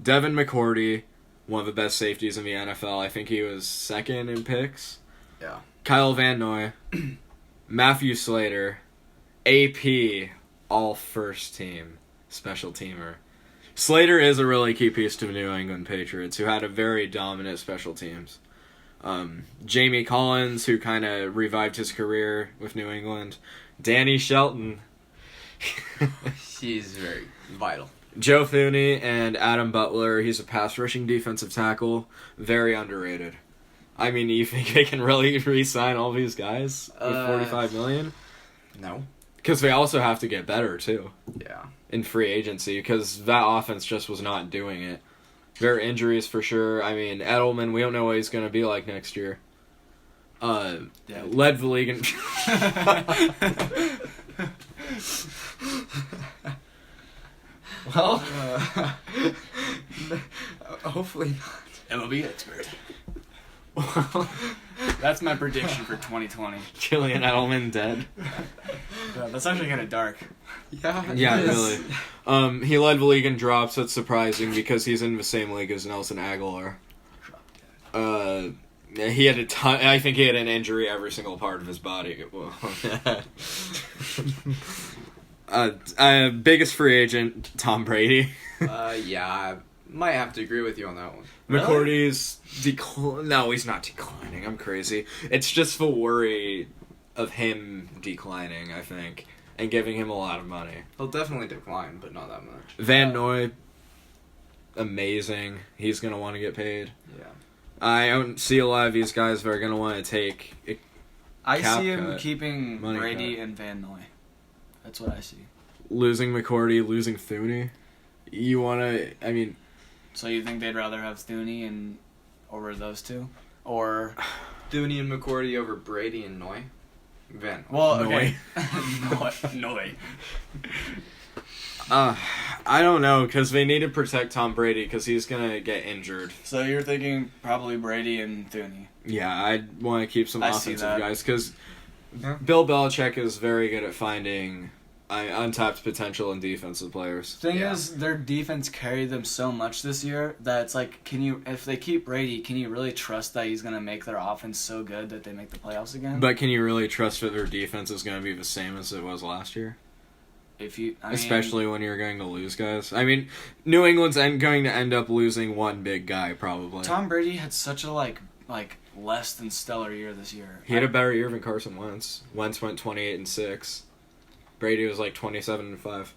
[SPEAKER 2] Devin McCourty, one of the best safeties in the NFL. I think he was second in picks.
[SPEAKER 4] Yeah.
[SPEAKER 2] Kyle Van Noy, Matthew Slater, AP, all first team, special teamer. Slater is a really key piece to the New England Patriots, who had a very dominant special teams. Jamie Collins, who kind of revived his career with New England. Danny Shelton.
[SPEAKER 4] He's very vital.
[SPEAKER 2] Joe Thuney and Adam Butler. He's a pass-rushing defensive tackle. Very underrated. I mean, you think they can really re-sign all these guys with $45 million?
[SPEAKER 4] No.
[SPEAKER 2] Because they also have to get better, too,
[SPEAKER 4] Yeah.
[SPEAKER 2] in free agency, because that offense just was not doing it. There are injuries for sure. I mean, Edelman, we don't know what he's going to be like next year. Led the league in...
[SPEAKER 3] Well,
[SPEAKER 4] hopefully not.
[SPEAKER 3] MLB expert. That's my prediction for 2020.
[SPEAKER 2] Julian Edelman dead.
[SPEAKER 3] That's actually kind of dark.
[SPEAKER 4] Yeah.
[SPEAKER 2] Yeah, really. He led the league in drops. That's surprising because he's in the same league as Nelson Aguilar. He had a ton. I think he had an injury every single part of his body. Biggest free agent, Tom Brady.
[SPEAKER 4] Yeah, I might have to agree with you on that one.
[SPEAKER 3] Really?
[SPEAKER 2] McCourty's No, he's not declining. I'm crazy. It's just the worry of him declining, I think, and giving him a lot of money.
[SPEAKER 4] He'll definitely decline, but not that much.
[SPEAKER 2] Van Noy, amazing. He's gonna want to get paid.
[SPEAKER 4] Yeah.
[SPEAKER 2] I don't see a lot of these guys that are gonna want to take.
[SPEAKER 3] I
[SPEAKER 2] Cap
[SPEAKER 3] see him
[SPEAKER 2] cut,
[SPEAKER 3] keeping
[SPEAKER 2] money
[SPEAKER 3] Brady
[SPEAKER 2] cut.
[SPEAKER 3] and Van Noy. That's what I see.
[SPEAKER 2] Losing McCourty, losing Thuney. You want to... I mean...
[SPEAKER 3] So you think they'd rather have Thuney and over those two? Or...
[SPEAKER 4] Thuney and McCourty over Brady and Noy? Van.
[SPEAKER 3] Well,
[SPEAKER 2] Noy.
[SPEAKER 3] okay. Noy.
[SPEAKER 2] I don't know, because they need to protect Tom Brady, because he's going to get injured.
[SPEAKER 3] So you're thinking probably Brady and Thuney.
[SPEAKER 2] Yeah, I want to keep some
[SPEAKER 3] I see
[SPEAKER 2] offensive
[SPEAKER 3] that.
[SPEAKER 2] guys, because
[SPEAKER 4] Yeah.
[SPEAKER 2] Bill Belichick is very good at finding untapped potential in defensive players.
[SPEAKER 3] Thing
[SPEAKER 4] Yeah.
[SPEAKER 3] is, their defense carried them so much this year that it's like, if they keep Brady, can you really trust that he's gonna make their offense so good that they make the playoffs again?
[SPEAKER 2] But can you really trust that their defense is going to be the same as it was last year? Especially when you're going to lose guys. I mean, New England's going to end up losing one big guy, probably.
[SPEAKER 3] Tom Brady had such a like less than stellar year this year.
[SPEAKER 2] He had a better year than Carson Wentz. Wentz went 28-6. Brady was like 27-5.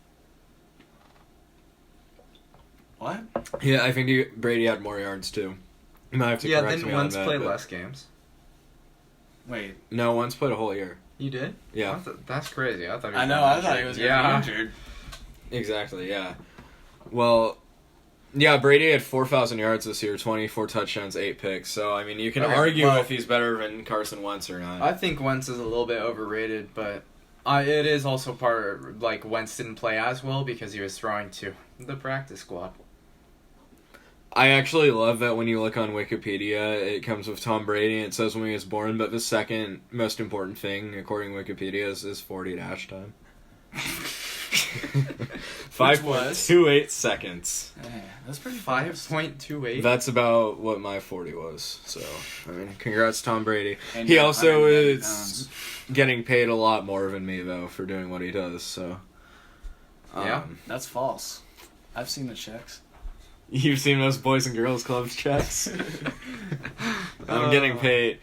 [SPEAKER 3] What?
[SPEAKER 2] Yeah, I think Brady had more yards too. You might have to correct
[SPEAKER 4] didn't
[SPEAKER 2] me on
[SPEAKER 4] Wentz
[SPEAKER 2] that,
[SPEAKER 4] play
[SPEAKER 2] but-
[SPEAKER 4] less games?
[SPEAKER 3] Wait.
[SPEAKER 2] No, Wentz played a whole year.
[SPEAKER 4] You did?
[SPEAKER 2] Yeah,
[SPEAKER 4] That's crazy. I thought.
[SPEAKER 3] I know. I thought he was gonna be injured.
[SPEAKER 2] exactly. Yeah. Well, yeah, Brady had 4,000 yards this year, 24 touchdowns, 8 picks. So I mean, you can
[SPEAKER 4] Okay,
[SPEAKER 2] argue
[SPEAKER 4] well-
[SPEAKER 2] if he's better than Carson Wentz or not.
[SPEAKER 4] I think Wentz is a little bit overrated, but it is also part like Wentz didn't play as well because he was throwing to the practice squad.
[SPEAKER 2] I actually love that when you look on Wikipedia, it comes with Tom Brady and it says when he was born, but the second most important thing, according to Wikipedia, is 40 dash time. 5.28 seconds.
[SPEAKER 3] Hey, that's pretty fast.
[SPEAKER 4] 5.28.
[SPEAKER 2] That's about what my 40 was. So, I mean, congrats, Tom Brady.
[SPEAKER 3] And
[SPEAKER 2] He
[SPEAKER 3] you're
[SPEAKER 2] also
[SPEAKER 3] 190
[SPEAKER 2] is
[SPEAKER 3] pounds.
[SPEAKER 2] getting paid a lot more than me, though, for doing what he does. So,
[SPEAKER 4] Yeah.
[SPEAKER 3] That's false. I've seen the checks.
[SPEAKER 2] You've seen those Boys and Girls Clubs checks? I'm getting paid.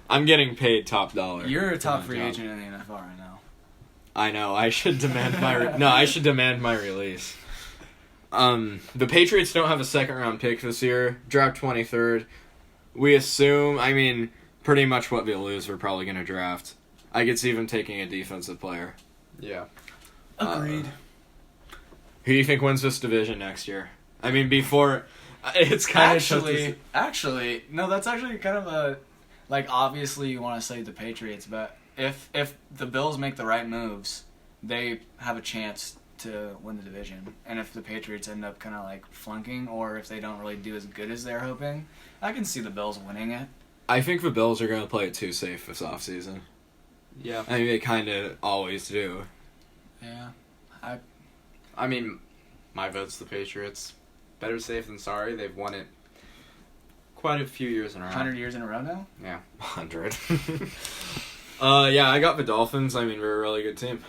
[SPEAKER 2] I'm getting paid top dollar.
[SPEAKER 3] You're a
[SPEAKER 2] for
[SPEAKER 3] top
[SPEAKER 2] my
[SPEAKER 3] free
[SPEAKER 2] job.
[SPEAKER 3] agent in the NFL right now.
[SPEAKER 2] I know. I should demand my I should demand my release. The Patriots don't have a second round pick this year. Draft 23rd. We assume. I mean, pretty much what they lose, we're probably gonna draft. I could see them taking a defensive player.
[SPEAKER 4] Yeah.
[SPEAKER 3] Agreed.
[SPEAKER 2] Who do you think wins this division next year? I mean, before it's kind of
[SPEAKER 3] Actually, no. That's actually kind of a obviously you want to say the Patriots, but if the Bills make the right moves, they have a chance to win the division. And if the Patriots end up kind of flunking, or if they don't really do as good as they're hoping, I can see the Bills winning it.
[SPEAKER 2] I think the Bills are going to play it too safe this offseason.
[SPEAKER 4] Yeah.
[SPEAKER 2] I mean, they kind of always do.
[SPEAKER 3] Yeah,
[SPEAKER 4] I mean, my vote's the Patriots. Better safe than sorry. They've won it quite a few years in a row.
[SPEAKER 3] 100 years in a row now.
[SPEAKER 4] Yeah.
[SPEAKER 2] 100. Yeah, I got the Dolphins. I mean, we're a really good team.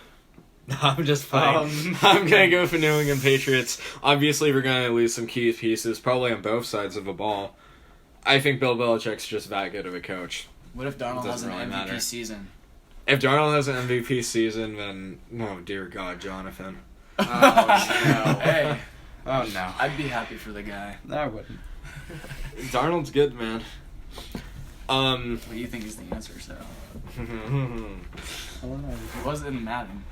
[SPEAKER 2] I'm just playing. I'm going to go for New England Patriots. Obviously, we're going to lose some key pieces, probably on both sides of the ball. I think Bill Belichick's just that good of a coach.
[SPEAKER 3] What if Darnold has
[SPEAKER 2] Doesn't
[SPEAKER 3] an
[SPEAKER 2] really
[SPEAKER 3] MVP
[SPEAKER 2] matter.
[SPEAKER 3] season?
[SPEAKER 2] If Darnold has an MVP season, then, oh, dear God, Jonathan.
[SPEAKER 4] Oh, no.
[SPEAKER 3] Hey,
[SPEAKER 4] Oh, no.
[SPEAKER 3] I'd be happy for the guy.
[SPEAKER 4] I wouldn't.
[SPEAKER 2] Darnold's good, man.
[SPEAKER 3] What do you think is the answer, so? He was in Madden.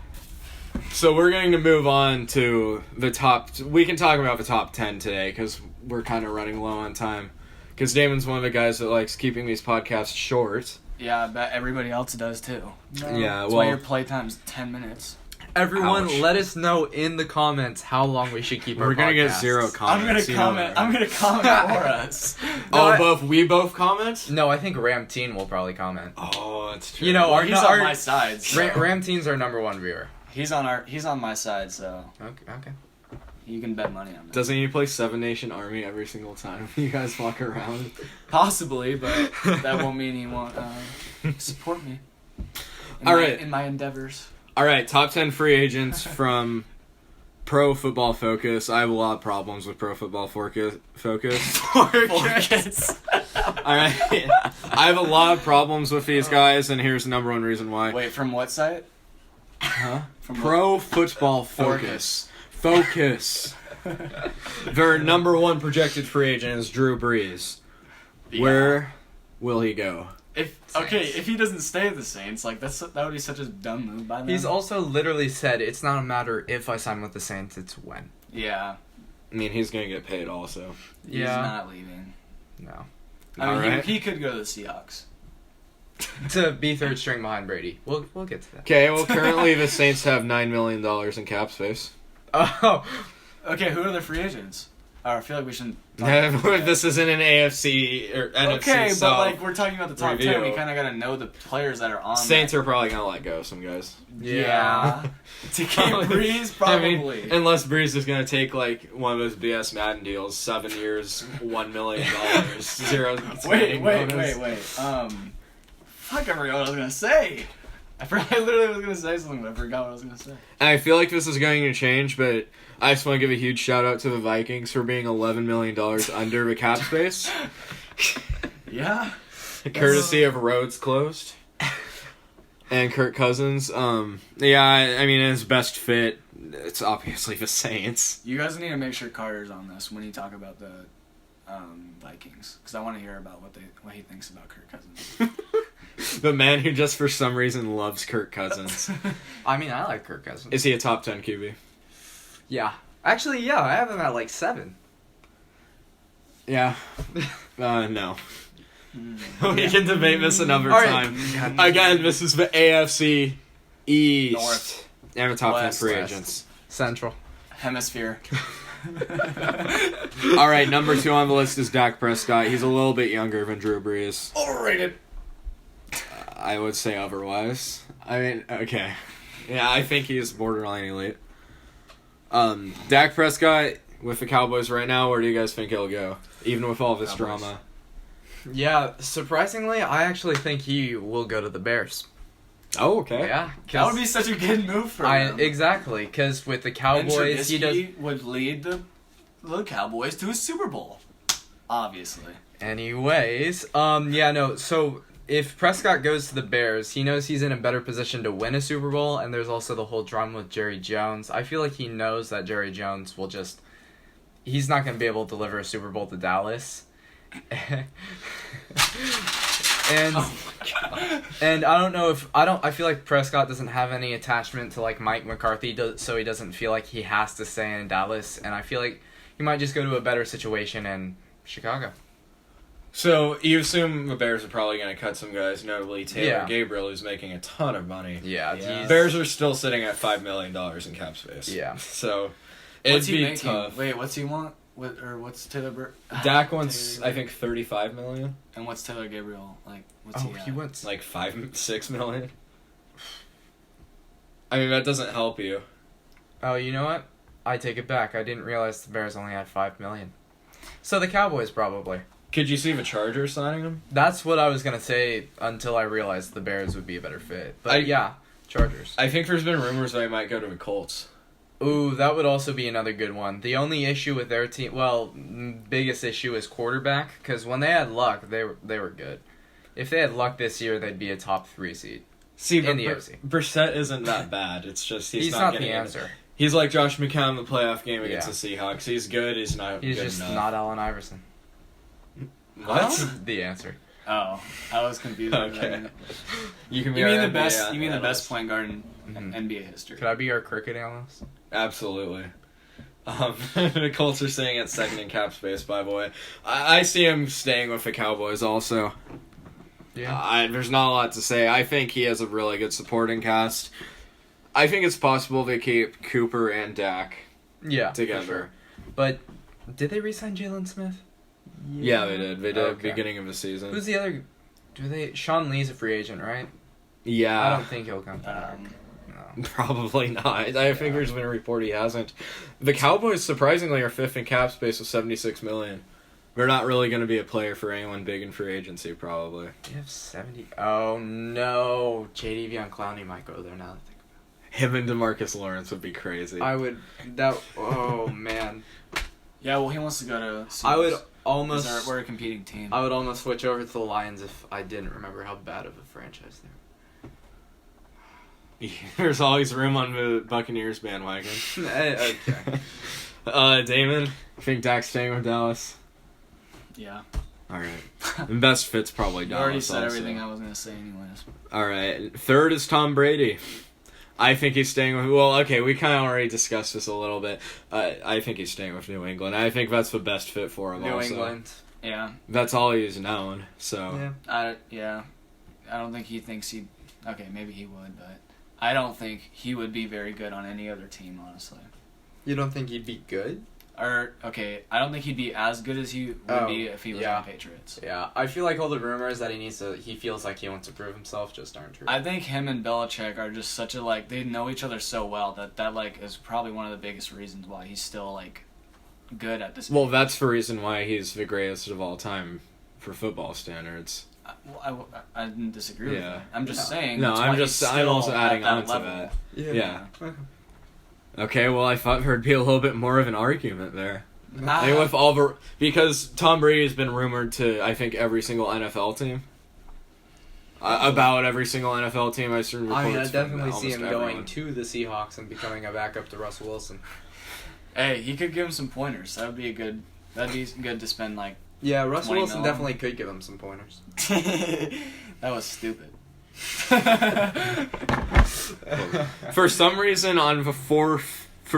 [SPEAKER 2] So we're going to move on to the top. We can talk about the top 10 today because we're kind of running low on time. Because Damon's one of the guys that likes keeping these podcasts short.
[SPEAKER 3] Yeah, I bet everybody else does too.
[SPEAKER 2] Yeah,
[SPEAKER 3] That's why your playtime's 10 minutes.
[SPEAKER 4] Everyone,
[SPEAKER 2] Ouch.
[SPEAKER 4] let us know in the comments how long we should keep our
[SPEAKER 2] We're going to get
[SPEAKER 4] podcasts.
[SPEAKER 2] 0 comments.
[SPEAKER 3] I'm gonna comment for us.
[SPEAKER 2] We both comment?
[SPEAKER 4] No, I think Ramteen will probably comment.
[SPEAKER 2] Oh, that's true.
[SPEAKER 4] You know,
[SPEAKER 3] Well, he's on my side. So.
[SPEAKER 4] Ramteen's our number one viewer.
[SPEAKER 3] He's on my side, so
[SPEAKER 4] Okay.
[SPEAKER 3] you can bet money on that.
[SPEAKER 2] Doesn't he play Seven Nation Army every single time you guys walk around?
[SPEAKER 3] Possibly, but that won't mean he won't support me. In my endeavors.
[SPEAKER 2] All right, top 10 free agents from Pro Football Focus. I have a lot of problems with Pro Football Focus.
[SPEAKER 3] Focus.
[SPEAKER 2] All right. I have a lot of problems with these guys, and here's the number one reason why.
[SPEAKER 3] Wait, from what site?
[SPEAKER 2] Huh? From Pro Football Focus. Focus. Their number one projected free agent is Drew Brees.
[SPEAKER 3] Yeah.
[SPEAKER 2] Where will he go?
[SPEAKER 3] If he doesn't stay at the Saints, like that would be such a dumb move by them.
[SPEAKER 4] He's also literally said it's not a matter if I sign with the Saints, it's when.
[SPEAKER 3] Yeah.
[SPEAKER 2] I mean, he's going to get paid also.
[SPEAKER 3] He's not leaving.
[SPEAKER 4] No.
[SPEAKER 3] I mean, he could go to the Seahawks.
[SPEAKER 4] To be third string behind Brady. We'll get to that.
[SPEAKER 2] Okay, well, currently the Saints have $9 million in cap space.
[SPEAKER 4] Oh.
[SPEAKER 3] Okay, who are the free agents? I feel like we shouldn't.
[SPEAKER 2] This isn't an AFC or NFC.
[SPEAKER 3] Okay,
[SPEAKER 2] South
[SPEAKER 3] but like we're talking about the top
[SPEAKER 2] review.
[SPEAKER 3] 10, we kind of got to know the players that are on.
[SPEAKER 2] Saints are probably gonna let go some guys.
[SPEAKER 3] Yeah. To keep Breeze, probably.
[SPEAKER 2] I mean, unless Breeze is gonna take like one of those BS Madden deals, 7 years, $1 million, zero.
[SPEAKER 3] Wait. Fuck, I forgot what I was gonna say. I literally was gonna say something, but I forgot what I was gonna say.
[SPEAKER 2] And I feel like this is going to change, but I just want to give a huge shout out to the Vikings for being $11 million under the cap space.
[SPEAKER 3] Yeah.
[SPEAKER 2] Courtesy of roads closed. And Kirk Cousins. Yeah, I mean, his best fit, it's obviously the Saints.
[SPEAKER 3] You guys need to make sure Carter's on this when you talk about the Vikings, because I want to hear about what he thinks about Kirk Cousins.
[SPEAKER 2] The man who just for some reason loves Kirk Cousins.
[SPEAKER 4] I mean, I like Kirk Cousins.
[SPEAKER 2] Is he a top 10 QB?
[SPEAKER 4] Yeah. Actually, yeah, I have him at like 7.
[SPEAKER 2] Yeah. No. We can debate this another
[SPEAKER 4] All right.
[SPEAKER 2] time. Again, this is the AFC East.
[SPEAKER 3] North.
[SPEAKER 2] And the top 10
[SPEAKER 3] West.
[SPEAKER 2] free
[SPEAKER 3] West.
[SPEAKER 2] agents.
[SPEAKER 4] Central.
[SPEAKER 3] Hemisphere.
[SPEAKER 2] All right, number 2 on the list is Dak Prescott. He's a little bit younger than Drew Brees.
[SPEAKER 3] Overrated.
[SPEAKER 2] I would say otherwise. I mean, okay. Yeah, I think he's borderline elite. Dak Prescott with the Cowboys right now, where do you guys think he'll go? Even with all this
[SPEAKER 3] Cowboys.
[SPEAKER 2] drama.
[SPEAKER 4] Yeah, surprisingly, I actually think he will go to the Bears.
[SPEAKER 2] Oh, okay.
[SPEAKER 4] Yeah.
[SPEAKER 3] That would be such a good move for him.
[SPEAKER 4] Exactly, because with the
[SPEAKER 3] And
[SPEAKER 4] Cowboys, he does...
[SPEAKER 3] Trubisky would lead the Cowboys to a Super Bowl. Obviously.
[SPEAKER 4] Anyways, so if Prescott goes to the Bears, he knows he's in a better position to win a Super Bowl, and there's also the whole drama with Jerry Jones. I feel like he knows that Jerry Jones will just... He's not going to be able to deliver a Super Bowl to Dallas. And I don't know if... I feel like Prescott doesn't have any attachment to, like, Mike McCarthy, so he doesn't feel like he has to stay in Dallas, and I feel like he might just go to a better situation in Chicago.
[SPEAKER 2] So, you assume the Bears are probably going to cut some guys, notably Taylor
[SPEAKER 4] Yeah.
[SPEAKER 2] Gabriel, who's making a ton of money.
[SPEAKER 4] Yeah,
[SPEAKER 3] Yeah.
[SPEAKER 2] Bears are still sitting at $5 million in cap space.
[SPEAKER 4] Yeah.
[SPEAKER 2] So,
[SPEAKER 3] What's
[SPEAKER 2] it'd
[SPEAKER 3] he
[SPEAKER 2] be
[SPEAKER 3] making?
[SPEAKER 2] tough.
[SPEAKER 3] Wait, what's he want? What's Taylor
[SPEAKER 2] Dak wants,
[SPEAKER 3] Taylor-
[SPEAKER 2] I think, $35 million.
[SPEAKER 3] And what's Taylor Gabriel? Like, what's he at?
[SPEAKER 4] he went...
[SPEAKER 2] Like $6 million. I mean, that doesn't help you.
[SPEAKER 4] Oh, you know what? I take it back. I didn't realize the Bears only had $5 million. So the Cowboys probably.
[SPEAKER 2] Could you see the Chargers signing him?
[SPEAKER 4] That's what I was gonna say until I realized the Bears would be a better fit. But yeah, Chargers.
[SPEAKER 2] I think there's been rumors that he might go to the Colts.
[SPEAKER 4] Ooh, that would also be another good one. The only issue with their team, biggest issue is quarterback. Because when they had Luck, they were good. If they had Luck this year, they'd be a top 3 seed.
[SPEAKER 2] See,
[SPEAKER 4] in the AFC.
[SPEAKER 2] Brissett isn't that bad. It's just he's
[SPEAKER 4] not
[SPEAKER 2] getting
[SPEAKER 4] the answer.
[SPEAKER 2] He's like Josh McCown in the playoff game against
[SPEAKER 4] Yeah.
[SPEAKER 2] the Seahawks. He's good. He's not.
[SPEAKER 4] He's
[SPEAKER 2] good
[SPEAKER 4] just
[SPEAKER 2] enough.
[SPEAKER 4] not Allen Iverson.
[SPEAKER 2] What?
[SPEAKER 4] That's the answer.
[SPEAKER 3] Oh, I was confused.
[SPEAKER 2] Okay. You can be
[SPEAKER 3] You mean
[SPEAKER 2] our
[SPEAKER 3] the best?
[SPEAKER 2] NBA
[SPEAKER 3] You mean the
[SPEAKER 2] analyst.
[SPEAKER 3] best point guard in NBA history.
[SPEAKER 4] Could I be our cricket analyst?
[SPEAKER 2] Absolutely. The Colts are staying at second in cap space, by the way. I see him staying with the Cowboys also.
[SPEAKER 4] Yeah.
[SPEAKER 2] There's not a lot to say. I think he has a really good supporting cast. I think it's possible they keep Cooper and Dak together.
[SPEAKER 4] Sure. But did they re-sign Jalen Smith?
[SPEAKER 2] Yeah, they did. They did at the
[SPEAKER 4] Okay.
[SPEAKER 2] beginning of the season.
[SPEAKER 4] Who's the other? Sean Lee's a free agent, right?
[SPEAKER 2] Yeah.
[SPEAKER 4] I don't think he'll come back. No.
[SPEAKER 2] Probably not. I think there's been a report he hasn't. The Cowboys, surprisingly, are fifth in cap space with $76 million. They're not really going to be a player for anyone big in free agency, probably.
[SPEAKER 4] You have 70. Oh no, JD Clowney might go there now.
[SPEAKER 2] Him and DeMarcus Lawrence would be crazy.
[SPEAKER 4] I would. Oh man.
[SPEAKER 3] Yeah, well, he wants to go to.
[SPEAKER 4] I would
[SPEAKER 3] Seahawks.
[SPEAKER 4] almost.
[SPEAKER 3] We're a competing team.
[SPEAKER 4] I would almost switch over to the Lions if I didn't remember how bad of a franchise they're.
[SPEAKER 2] There's always room on the Buccaneers bandwagon.
[SPEAKER 4] Okay.
[SPEAKER 2] Damon, you think Dak's staying with Dallas?
[SPEAKER 3] Yeah.
[SPEAKER 2] All right. The best fit's probably
[SPEAKER 3] You
[SPEAKER 2] Dallas.
[SPEAKER 3] already said
[SPEAKER 2] also.
[SPEAKER 3] everything I was gonna say, anyways.
[SPEAKER 2] All right. Third is Tom Brady. I think he's staying with. Well, okay, we kind of already discussed this a little bit. I think he's staying with New England. I think that's the best fit for him.
[SPEAKER 4] New
[SPEAKER 2] also.
[SPEAKER 4] England.
[SPEAKER 3] Yeah.
[SPEAKER 2] That's all he's known. So.
[SPEAKER 4] Yeah.
[SPEAKER 3] I don't think he thinks he. Okay, maybe he would, but I don't think he would be very good on any other team, honestly.
[SPEAKER 4] You don't think he'd be good?
[SPEAKER 3] Or okay, I don't think he'd be as good as he would be if he was on the Patriots.
[SPEAKER 4] Yeah, I feel like all the rumors that he feels like he wants to prove himself just aren't true.
[SPEAKER 3] I think him and Belichick are just such a they know each other so well that is probably one of the biggest reasons why he's still good at this.
[SPEAKER 2] Well, that's the reason why he's the greatest of all time for football standards.
[SPEAKER 3] I didn't disagree with that. I'm just saying.
[SPEAKER 2] No,
[SPEAKER 3] that's
[SPEAKER 2] I'm
[SPEAKER 3] why he's still
[SPEAKER 2] also adding
[SPEAKER 3] at
[SPEAKER 2] on to
[SPEAKER 3] level.
[SPEAKER 2] that.
[SPEAKER 4] Yeah.
[SPEAKER 2] Okay, well, I thought there'd be a little bit more of an argument there.
[SPEAKER 3] Ah.
[SPEAKER 2] I mean, with because Tom Brady has been rumored to, I think, every single NFL team. About every single NFL team, I've seen reports.
[SPEAKER 4] I definitely
[SPEAKER 2] from
[SPEAKER 4] see him
[SPEAKER 2] almost
[SPEAKER 4] going
[SPEAKER 2] everyone.
[SPEAKER 4] to the Seahawks and becoming a backup to Russell Wilson.
[SPEAKER 3] Hey, he could give him some pointers. That'd be good to spend
[SPEAKER 4] Yeah, Russell
[SPEAKER 3] 20
[SPEAKER 4] Wilson
[SPEAKER 3] mil.
[SPEAKER 4] definitely could give him some pointers.
[SPEAKER 3] That was stupid.
[SPEAKER 2] For some reason, for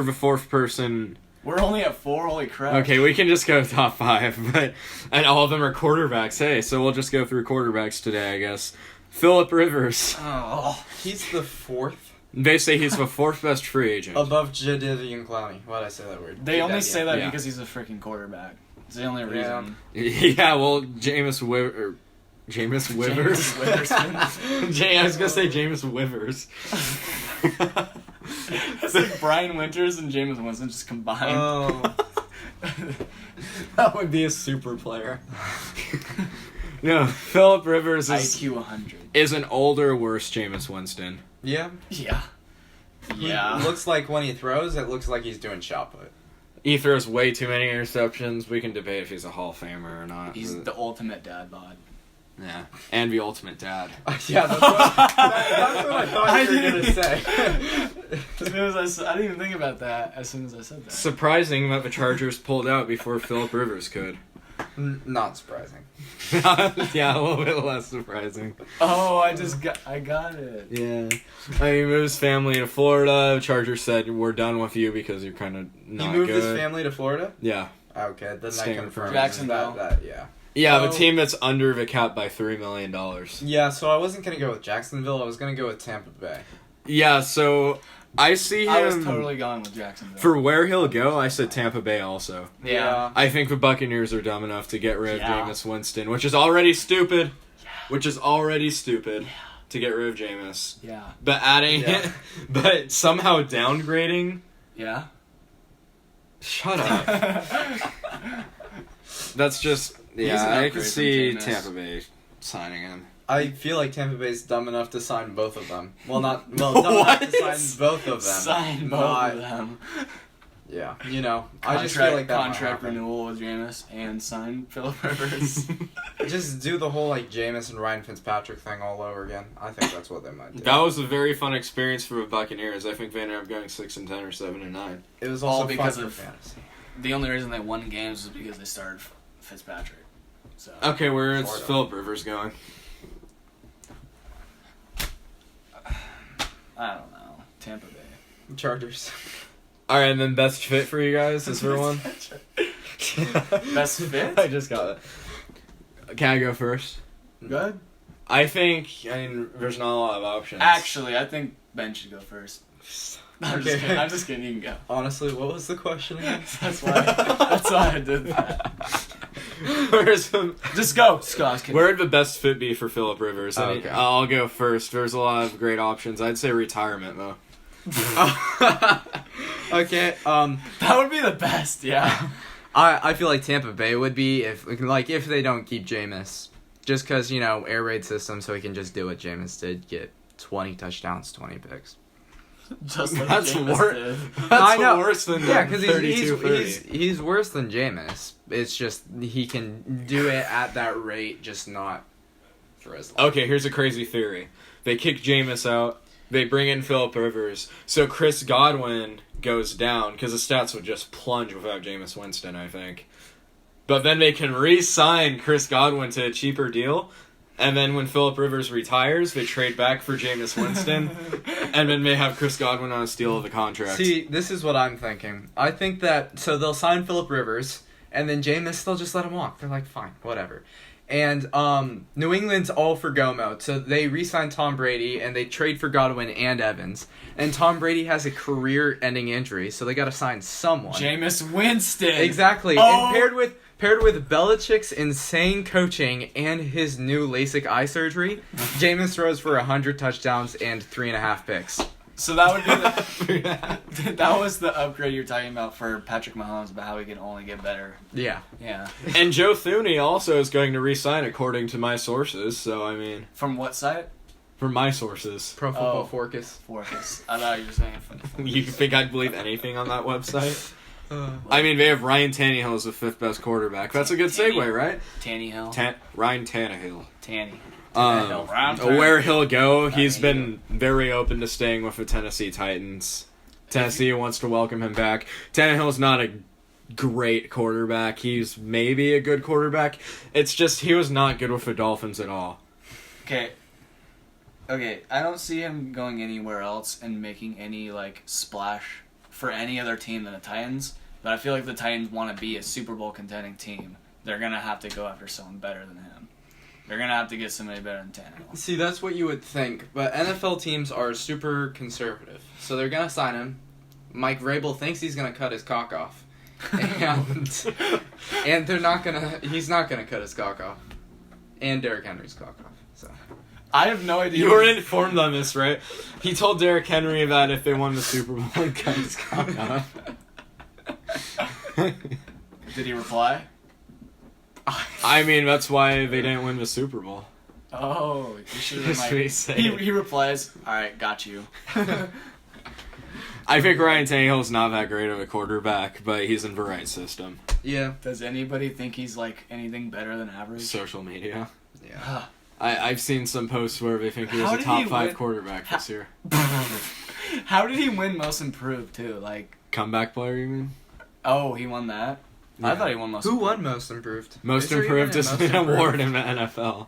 [SPEAKER 2] the fourth person.
[SPEAKER 3] We're only at 4. Holy crap!
[SPEAKER 2] Okay, we can just go top 5, and all of them are quarterbacks. Hey, so we'll just go through quarterbacks today, I guess. Phillip Rivers.
[SPEAKER 3] Oh,
[SPEAKER 4] He's the fourth
[SPEAKER 2] They say he's the fourth best free agent.
[SPEAKER 4] above Jadeveon Clowney. Why'd I say that word?
[SPEAKER 3] they only say that
[SPEAKER 2] Yeah.
[SPEAKER 3] because he's a freaking quarterback. It's the only reason.
[SPEAKER 2] Yeah, well, Jameis Wivers. I was gonna say Jameis Wivers.
[SPEAKER 3] It's like Brian Winters and Jameis Winston just combined.
[SPEAKER 4] Oh.
[SPEAKER 2] That would be a super player. No, Phillip Rivers
[SPEAKER 3] IQ 100.
[SPEAKER 2] is an older, worse Jameis Winston.
[SPEAKER 4] Yeah.
[SPEAKER 3] Yeah. Yeah.
[SPEAKER 4] He looks like when he throws, it looks like he's doing shot put.
[SPEAKER 2] He throws way too many interceptions. We can debate if he's a Hall of Famer or not.
[SPEAKER 3] He's the ultimate dad bod.
[SPEAKER 2] Yeah, and the ultimate dad.
[SPEAKER 4] Yeah, that's what I thought you were going to say.
[SPEAKER 3] As soon as I didn't even think about that as soon as I said that.
[SPEAKER 2] Surprising that the Chargers pulled out before Phillip Rivers could.
[SPEAKER 4] Not surprising.
[SPEAKER 2] Yeah, a little bit less surprising.
[SPEAKER 3] Oh, I got it.
[SPEAKER 2] Yeah. I mean, he moved his family to Florida. Chargers said, we're done with you because you're kind of not
[SPEAKER 4] He moved
[SPEAKER 2] good.
[SPEAKER 4] his family to Florida?
[SPEAKER 2] Yeah.
[SPEAKER 4] Okay, then
[SPEAKER 2] Staying
[SPEAKER 4] that confirms
[SPEAKER 3] Jacksonville.
[SPEAKER 4] that, yeah.
[SPEAKER 2] Yeah, the
[SPEAKER 4] Oh.
[SPEAKER 2] team that's under the cap by $3 million.
[SPEAKER 4] Yeah, so I wasn't going to go with Jacksonville. I was going to go with Tampa Bay.
[SPEAKER 2] Yeah, so I see him...
[SPEAKER 3] I was totally going with Jacksonville.
[SPEAKER 2] For where he'll go, I said Tampa Bay also.
[SPEAKER 3] yeah.
[SPEAKER 2] I think the Buccaneers are dumb enough to get rid of
[SPEAKER 3] Yeah.
[SPEAKER 2] Jameis Winston, which is already stupid. Which is already stupid to get rid of Jameis.
[SPEAKER 3] Yeah.
[SPEAKER 2] But adding
[SPEAKER 4] Yeah.
[SPEAKER 2] it, but somehow downgrading.
[SPEAKER 3] Yeah.
[SPEAKER 2] Shut up. That's just
[SPEAKER 3] He's
[SPEAKER 2] yeah.
[SPEAKER 3] an
[SPEAKER 2] I
[SPEAKER 3] upgrade
[SPEAKER 2] can
[SPEAKER 3] from
[SPEAKER 2] see
[SPEAKER 3] Jameis.
[SPEAKER 2] Tampa Bay signing him.
[SPEAKER 4] I feel like Tampa Bay's dumb enough to sign both of them. Well, dumb enough to
[SPEAKER 2] What?
[SPEAKER 4] sign both of them.
[SPEAKER 3] Sign both
[SPEAKER 4] Not-
[SPEAKER 3] of them.
[SPEAKER 4] Yeah, you know, I just feel like that might
[SPEAKER 3] contract
[SPEAKER 4] happen.
[SPEAKER 3] renewal with Jameis and sign Phillip Rivers.
[SPEAKER 4] Just do the whole Jameis and Ryan Fitzpatrick thing all over again. I think that's what they might do.
[SPEAKER 2] That was a very fun experience for the Buccaneers. I think they ended up going 6-10 or 7-9.
[SPEAKER 4] It was
[SPEAKER 3] all
[SPEAKER 4] also
[SPEAKER 3] because
[SPEAKER 4] fun
[SPEAKER 3] of-
[SPEAKER 4] for fantasy.
[SPEAKER 3] The only reason they won games was because they started Fitzpatrick. So
[SPEAKER 2] Okay, where is
[SPEAKER 4] Florida.
[SPEAKER 2] Phillip Rivers going?
[SPEAKER 3] I don't know. Tampa Bay.
[SPEAKER 4] Chargers.
[SPEAKER 2] All right, and then best fit for you guys is for one.
[SPEAKER 3] Best fit?
[SPEAKER 2] I just got it. Can I go first?
[SPEAKER 3] Good.
[SPEAKER 2] I mean, there's not a lot of options.
[SPEAKER 3] Actually, I think Ben should go first. I'm
[SPEAKER 4] Okay.
[SPEAKER 3] just kidding. You can go.
[SPEAKER 4] Honestly, what was the question again?
[SPEAKER 3] That's why I did that.
[SPEAKER 2] Just go.
[SPEAKER 3] Scott.
[SPEAKER 2] Where would the best fit be for Phillip Rivers?
[SPEAKER 4] Okay.
[SPEAKER 2] I'll go first. There's a lot of great options. I'd say retirement, though.
[SPEAKER 4] Okay.
[SPEAKER 3] That would be the best. Yeah.
[SPEAKER 4] I feel like Tampa Bay would be if they don't keep Jameis, just because air raid system, so he can just do what Jameis did, get 20 touchdowns, 20 picks.
[SPEAKER 3] Just like
[SPEAKER 2] That's
[SPEAKER 3] Jameis
[SPEAKER 2] worse.
[SPEAKER 3] did.
[SPEAKER 2] That's worse than
[SPEAKER 4] because
[SPEAKER 2] 32-30.
[SPEAKER 4] he's worse than Jameis. It's just he can do it at that rate, just not for as long.
[SPEAKER 2] Okay, here's a crazy theory. They kick Jameis out. They bring in Phillip Rivers. So Chris Godwin goes down because the stats would just plunge without Jameis Winston, I think. But then they can re-sign Chris Godwin to a cheaper deal. And then when Phillip Rivers retires, they trade back for Jameis Winston. And then they have Chris Godwin on a steal of the contract.
[SPEAKER 4] See, this is what I'm thinking. I think that, so they'll sign Phillip Rivers, and then Jameis, they'll just let him walk. They're like, fine, whatever. And New England's all for go mode. So they re-sign Tom Brady, and they trade for Godwin and Evans. And Tom Brady has a career-ending injury, so they got to sign someone.
[SPEAKER 3] Jameis Winston.
[SPEAKER 4] Exactly.
[SPEAKER 3] Oh.
[SPEAKER 4] And paired with Belichick's insane coaching and his new LASIK eye surgery, Jameis throws for 100 touchdowns and 3.5 picks.
[SPEAKER 3] So that would be that was the upgrade you're talking about for Patrick Mahomes, about how he can only get better.
[SPEAKER 4] Yeah.
[SPEAKER 3] Yeah.
[SPEAKER 2] And Joe Thuney also is going to re-sign, according to my sources. So, I mean,
[SPEAKER 3] From what site?
[SPEAKER 2] from my sources.
[SPEAKER 4] Pro Football Focus.
[SPEAKER 3] Forcus. I thought you were saying from
[SPEAKER 2] You think I'd believe anything on that website? I mean, they have Ryan Tannehill as the 5th best quarterback. That's a good segue, right?
[SPEAKER 3] Tannehill.
[SPEAKER 2] Ryan Tannehill.
[SPEAKER 3] Tanny.
[SPEAKER 2] Where he'll go, he's been very open to staying with the Tennessee Titans. Tennessee wants to welcome him back. Tannehill's not a great quarterback. He's maybe a good quarterback. It's just he was not good with the Dolphins at all.
[SPEAKER 3] Okay, I don't see him going anywhere else and making any, splash for any other team than the Titans. But I feel like the Titans want to be a Super Bowl contending team. They're going to have to go after someone better than him. They're going to have to get somebody better than Tannehill.
[SPEAKER 4] See, that's what you would think, but NFL teams are super conservative. So they're going to sign him. Mike Vrabel thinks he's going to cut his cock off. And they're not going to... He's not going to cut his cock off. And Derrick Henry's cock off. So
[SPEAKER 3] I have no idea.
[SPEAKER 2] You were informed on this, right? He told Derrick Henry that if they won the Super Bowl, he'd cut his cock off.
[SPEAKER 3] Did he reply?
[SPEAKER 2] I mean, that's why they didn't win the Super Bowl.
[SPEAKER 3] Oh, you should have
[SPEAKER 2] Just
[SPEAKER 3] been
[SPEAKER 2] me
[SPEAKER 3] like...
[SPEAKER 2] saying.
[SPEAKER 3] He replies, alright, got you.
[SPEAKER 2] I think Ryan Tannehill's not that great of a quarterback, but he's in the right system.
[SPEAKER 4] yeah.
[SPEAKER 3] Does anybody think he's, anything better than average?
[SPEAKER 2] Social media.
[SPEAKER 4] Yeah.
[SPEAKER 2] I've seen some posts where they think he was
[SPEAKER 3] How
[SPEAKER 2] a
[SPEAKER 3] did
[SPEAKER 2] top
[SPEAKER 3] he
[SPEAKER 2] 5
[SPEAKER 3] win-
[SPEAKER 2] quarterback this year.
[SPEAKER 3] How did he win Most Improved, too?
[SPEAKER 2] Comeback player, you mean?
[SPEAKER 3] Oh, he won that?
[SPEAKER 2] Yeah.
[SPEAKER 3] I thought he won Most
[SPEAKER 4] Who
[SPEAKER 3] Improved.
[SPEAKER 4] won Most Improved?
[SPEAKER 2] Most
[SPEAKER 4] Is there
[SPEAKER 2] Improved
[SPEAKER 4] even a
[SPEAKER 2] is
[SPEAKER 4] Most
[SPEAKER 2] an
[SPEAKER 4] Improved?
[SPEAKER 2] award in the NFL.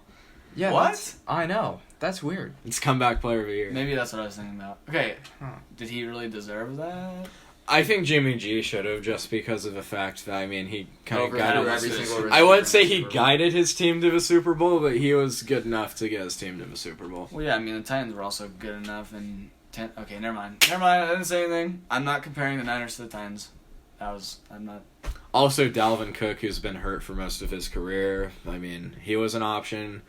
[SPEAKER 4] Yeah.
[SPEAKER 3] What?
[SPEAKER 4] I know. That's weird.
[SPEAKER 2] It's comeback player of the year.
[SPEAKER 3] Maybe that's what I was thinking about. Okay,
[SPEAKER 4] Huh.
[SPEAKER 3] did he really deserve that?
[SPEAKER 2] I think Jimmy G should have, just because of the fact that, he kind of guided
[SPEAKER 4] every
[SPEAKER 2] his...
[SPEAKER 4] single
[SPEAKER 2] I wouldn't say
[SPEAKER 4] receiver
[SPEAKER 2] he
[SPEAKER 4] in the Super Bowl.
[SPEAKER 2] guided his team to the Super Bowl, but he was good enough to get his team to the Super Bowl.
[SPEAKER 3] Well, yeah, the Titans were also good enough, and... Okay, never mind. I didn't say anything. I'm not comparing the Niners to the Titans. I'm not...
[SPEAKER 2] Also, Dalvin Cook, who's been hurt for most of his career. He was an option.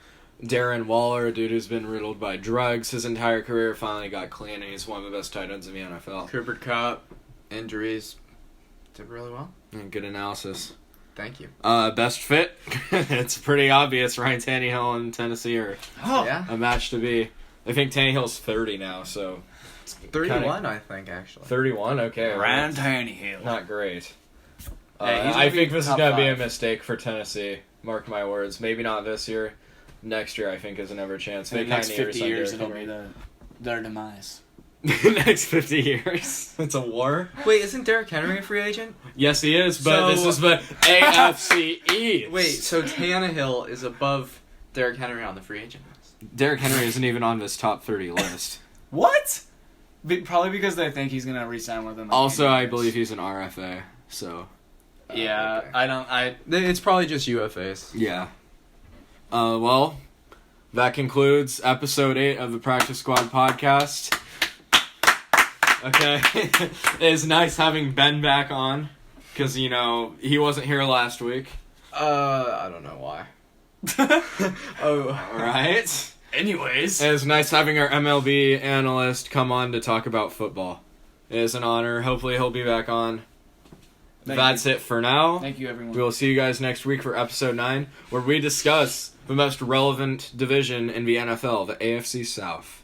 [SPEAKER 2] Darren Waller, a dude who's been riddled by drugs his entire career, finally got clean, and he's one of the best tight ends in the NFL.
[SPEAKER 4] Cooper Kupp, injuries, did really well.
[SPEAKER 2] And good analysis.
[SPEAKER 4] Thank you.
[SPEAKER 2] Best fit? It's pretty obvious. Ryan Tannehill and Tennessee are
[SPEAKER 4] Yeah.
[SPEAKER 2] a match to be. I think Tannehill's 30 now, so...
[SPEAKER 4] 31, I think, actually.
[SPEAKER 2] 31? Okay.
[SPEAKER 3] Ryan
[SPEAKER 2] well,
[SPEAKER 3] Tannehill.
[SPEAKER 2] not great.
[SPEAKER 3] Hey, he's
[SPEAKER 2] I
[SPEAKER 3] gonna
[SPEAKER 2] think
[SPEAKER 3] be
[SPEAKER 2] this is
[SPEAKER 3] top
[SPEAKER 2] going to be a
[SPEAKER 3] 5.
[SPEAKER 2] mistake for Tennessee. Mark my words. Maybe not this year. Next year, I think, is another chance.
[SPEAKER 3] In the
[SPEAKER 2] They
[SPEAKER 3] next
[SPEAKER 2] kinda
[SPEAKER 3] 50
[SPEAKER 2] resign
[SPEAKER 3] years,
[SPEAKER 2] Derrick
[SPEAKER 3] it'll be
[SPEAKER 2] Henry.
[SPEAKER 3] their demise.
[SPEAKER 2] Next 50 years. It's a war.
[SPEAKER 4] Wait, isn't Derrick Henry a free agent?
[SPEAKER 2] Yes, he is, but
[SPEAKER 4] So-
[SPEAKER 2] this is the AFC East.
[SPEAKER 4] Wait, so Tannehill is above Derrick Henry on the free agent list.
[SPEAKER 2] Derrick Henry isn't even on this top 30 list.
[SPEAKER 3] What? Probably because they think he's gonna re-sign with them. Like,
[SPEAKER 2] Also, I believe he's an RFA, so...
[SPEAKER 3] Yeah,
[SPEAKER 4] okay. It's probably just UFAs.
[SPEAKER 2] Yeah. Well, that concludes episode 8 of the Practice Squad podcast. Okay. It is nice having Ben back on, because, you know, he wasn't here last week.
[SPEAKER 4] I don't know why.
[SPEAKER 2] Alright.
[SPEAKER 3] Anyways.
[SPEAKER 2] It is nice having our MLB analyst come on to talk about football. It is an honor. Hopefully he'll be back on. That's it for now.
[SPEAKER 3] Thank you, everyone.
[SPEAKER 2] We will see you guys next week for episode 9, where we discuss the most relevant division in the NFL, the AFC South.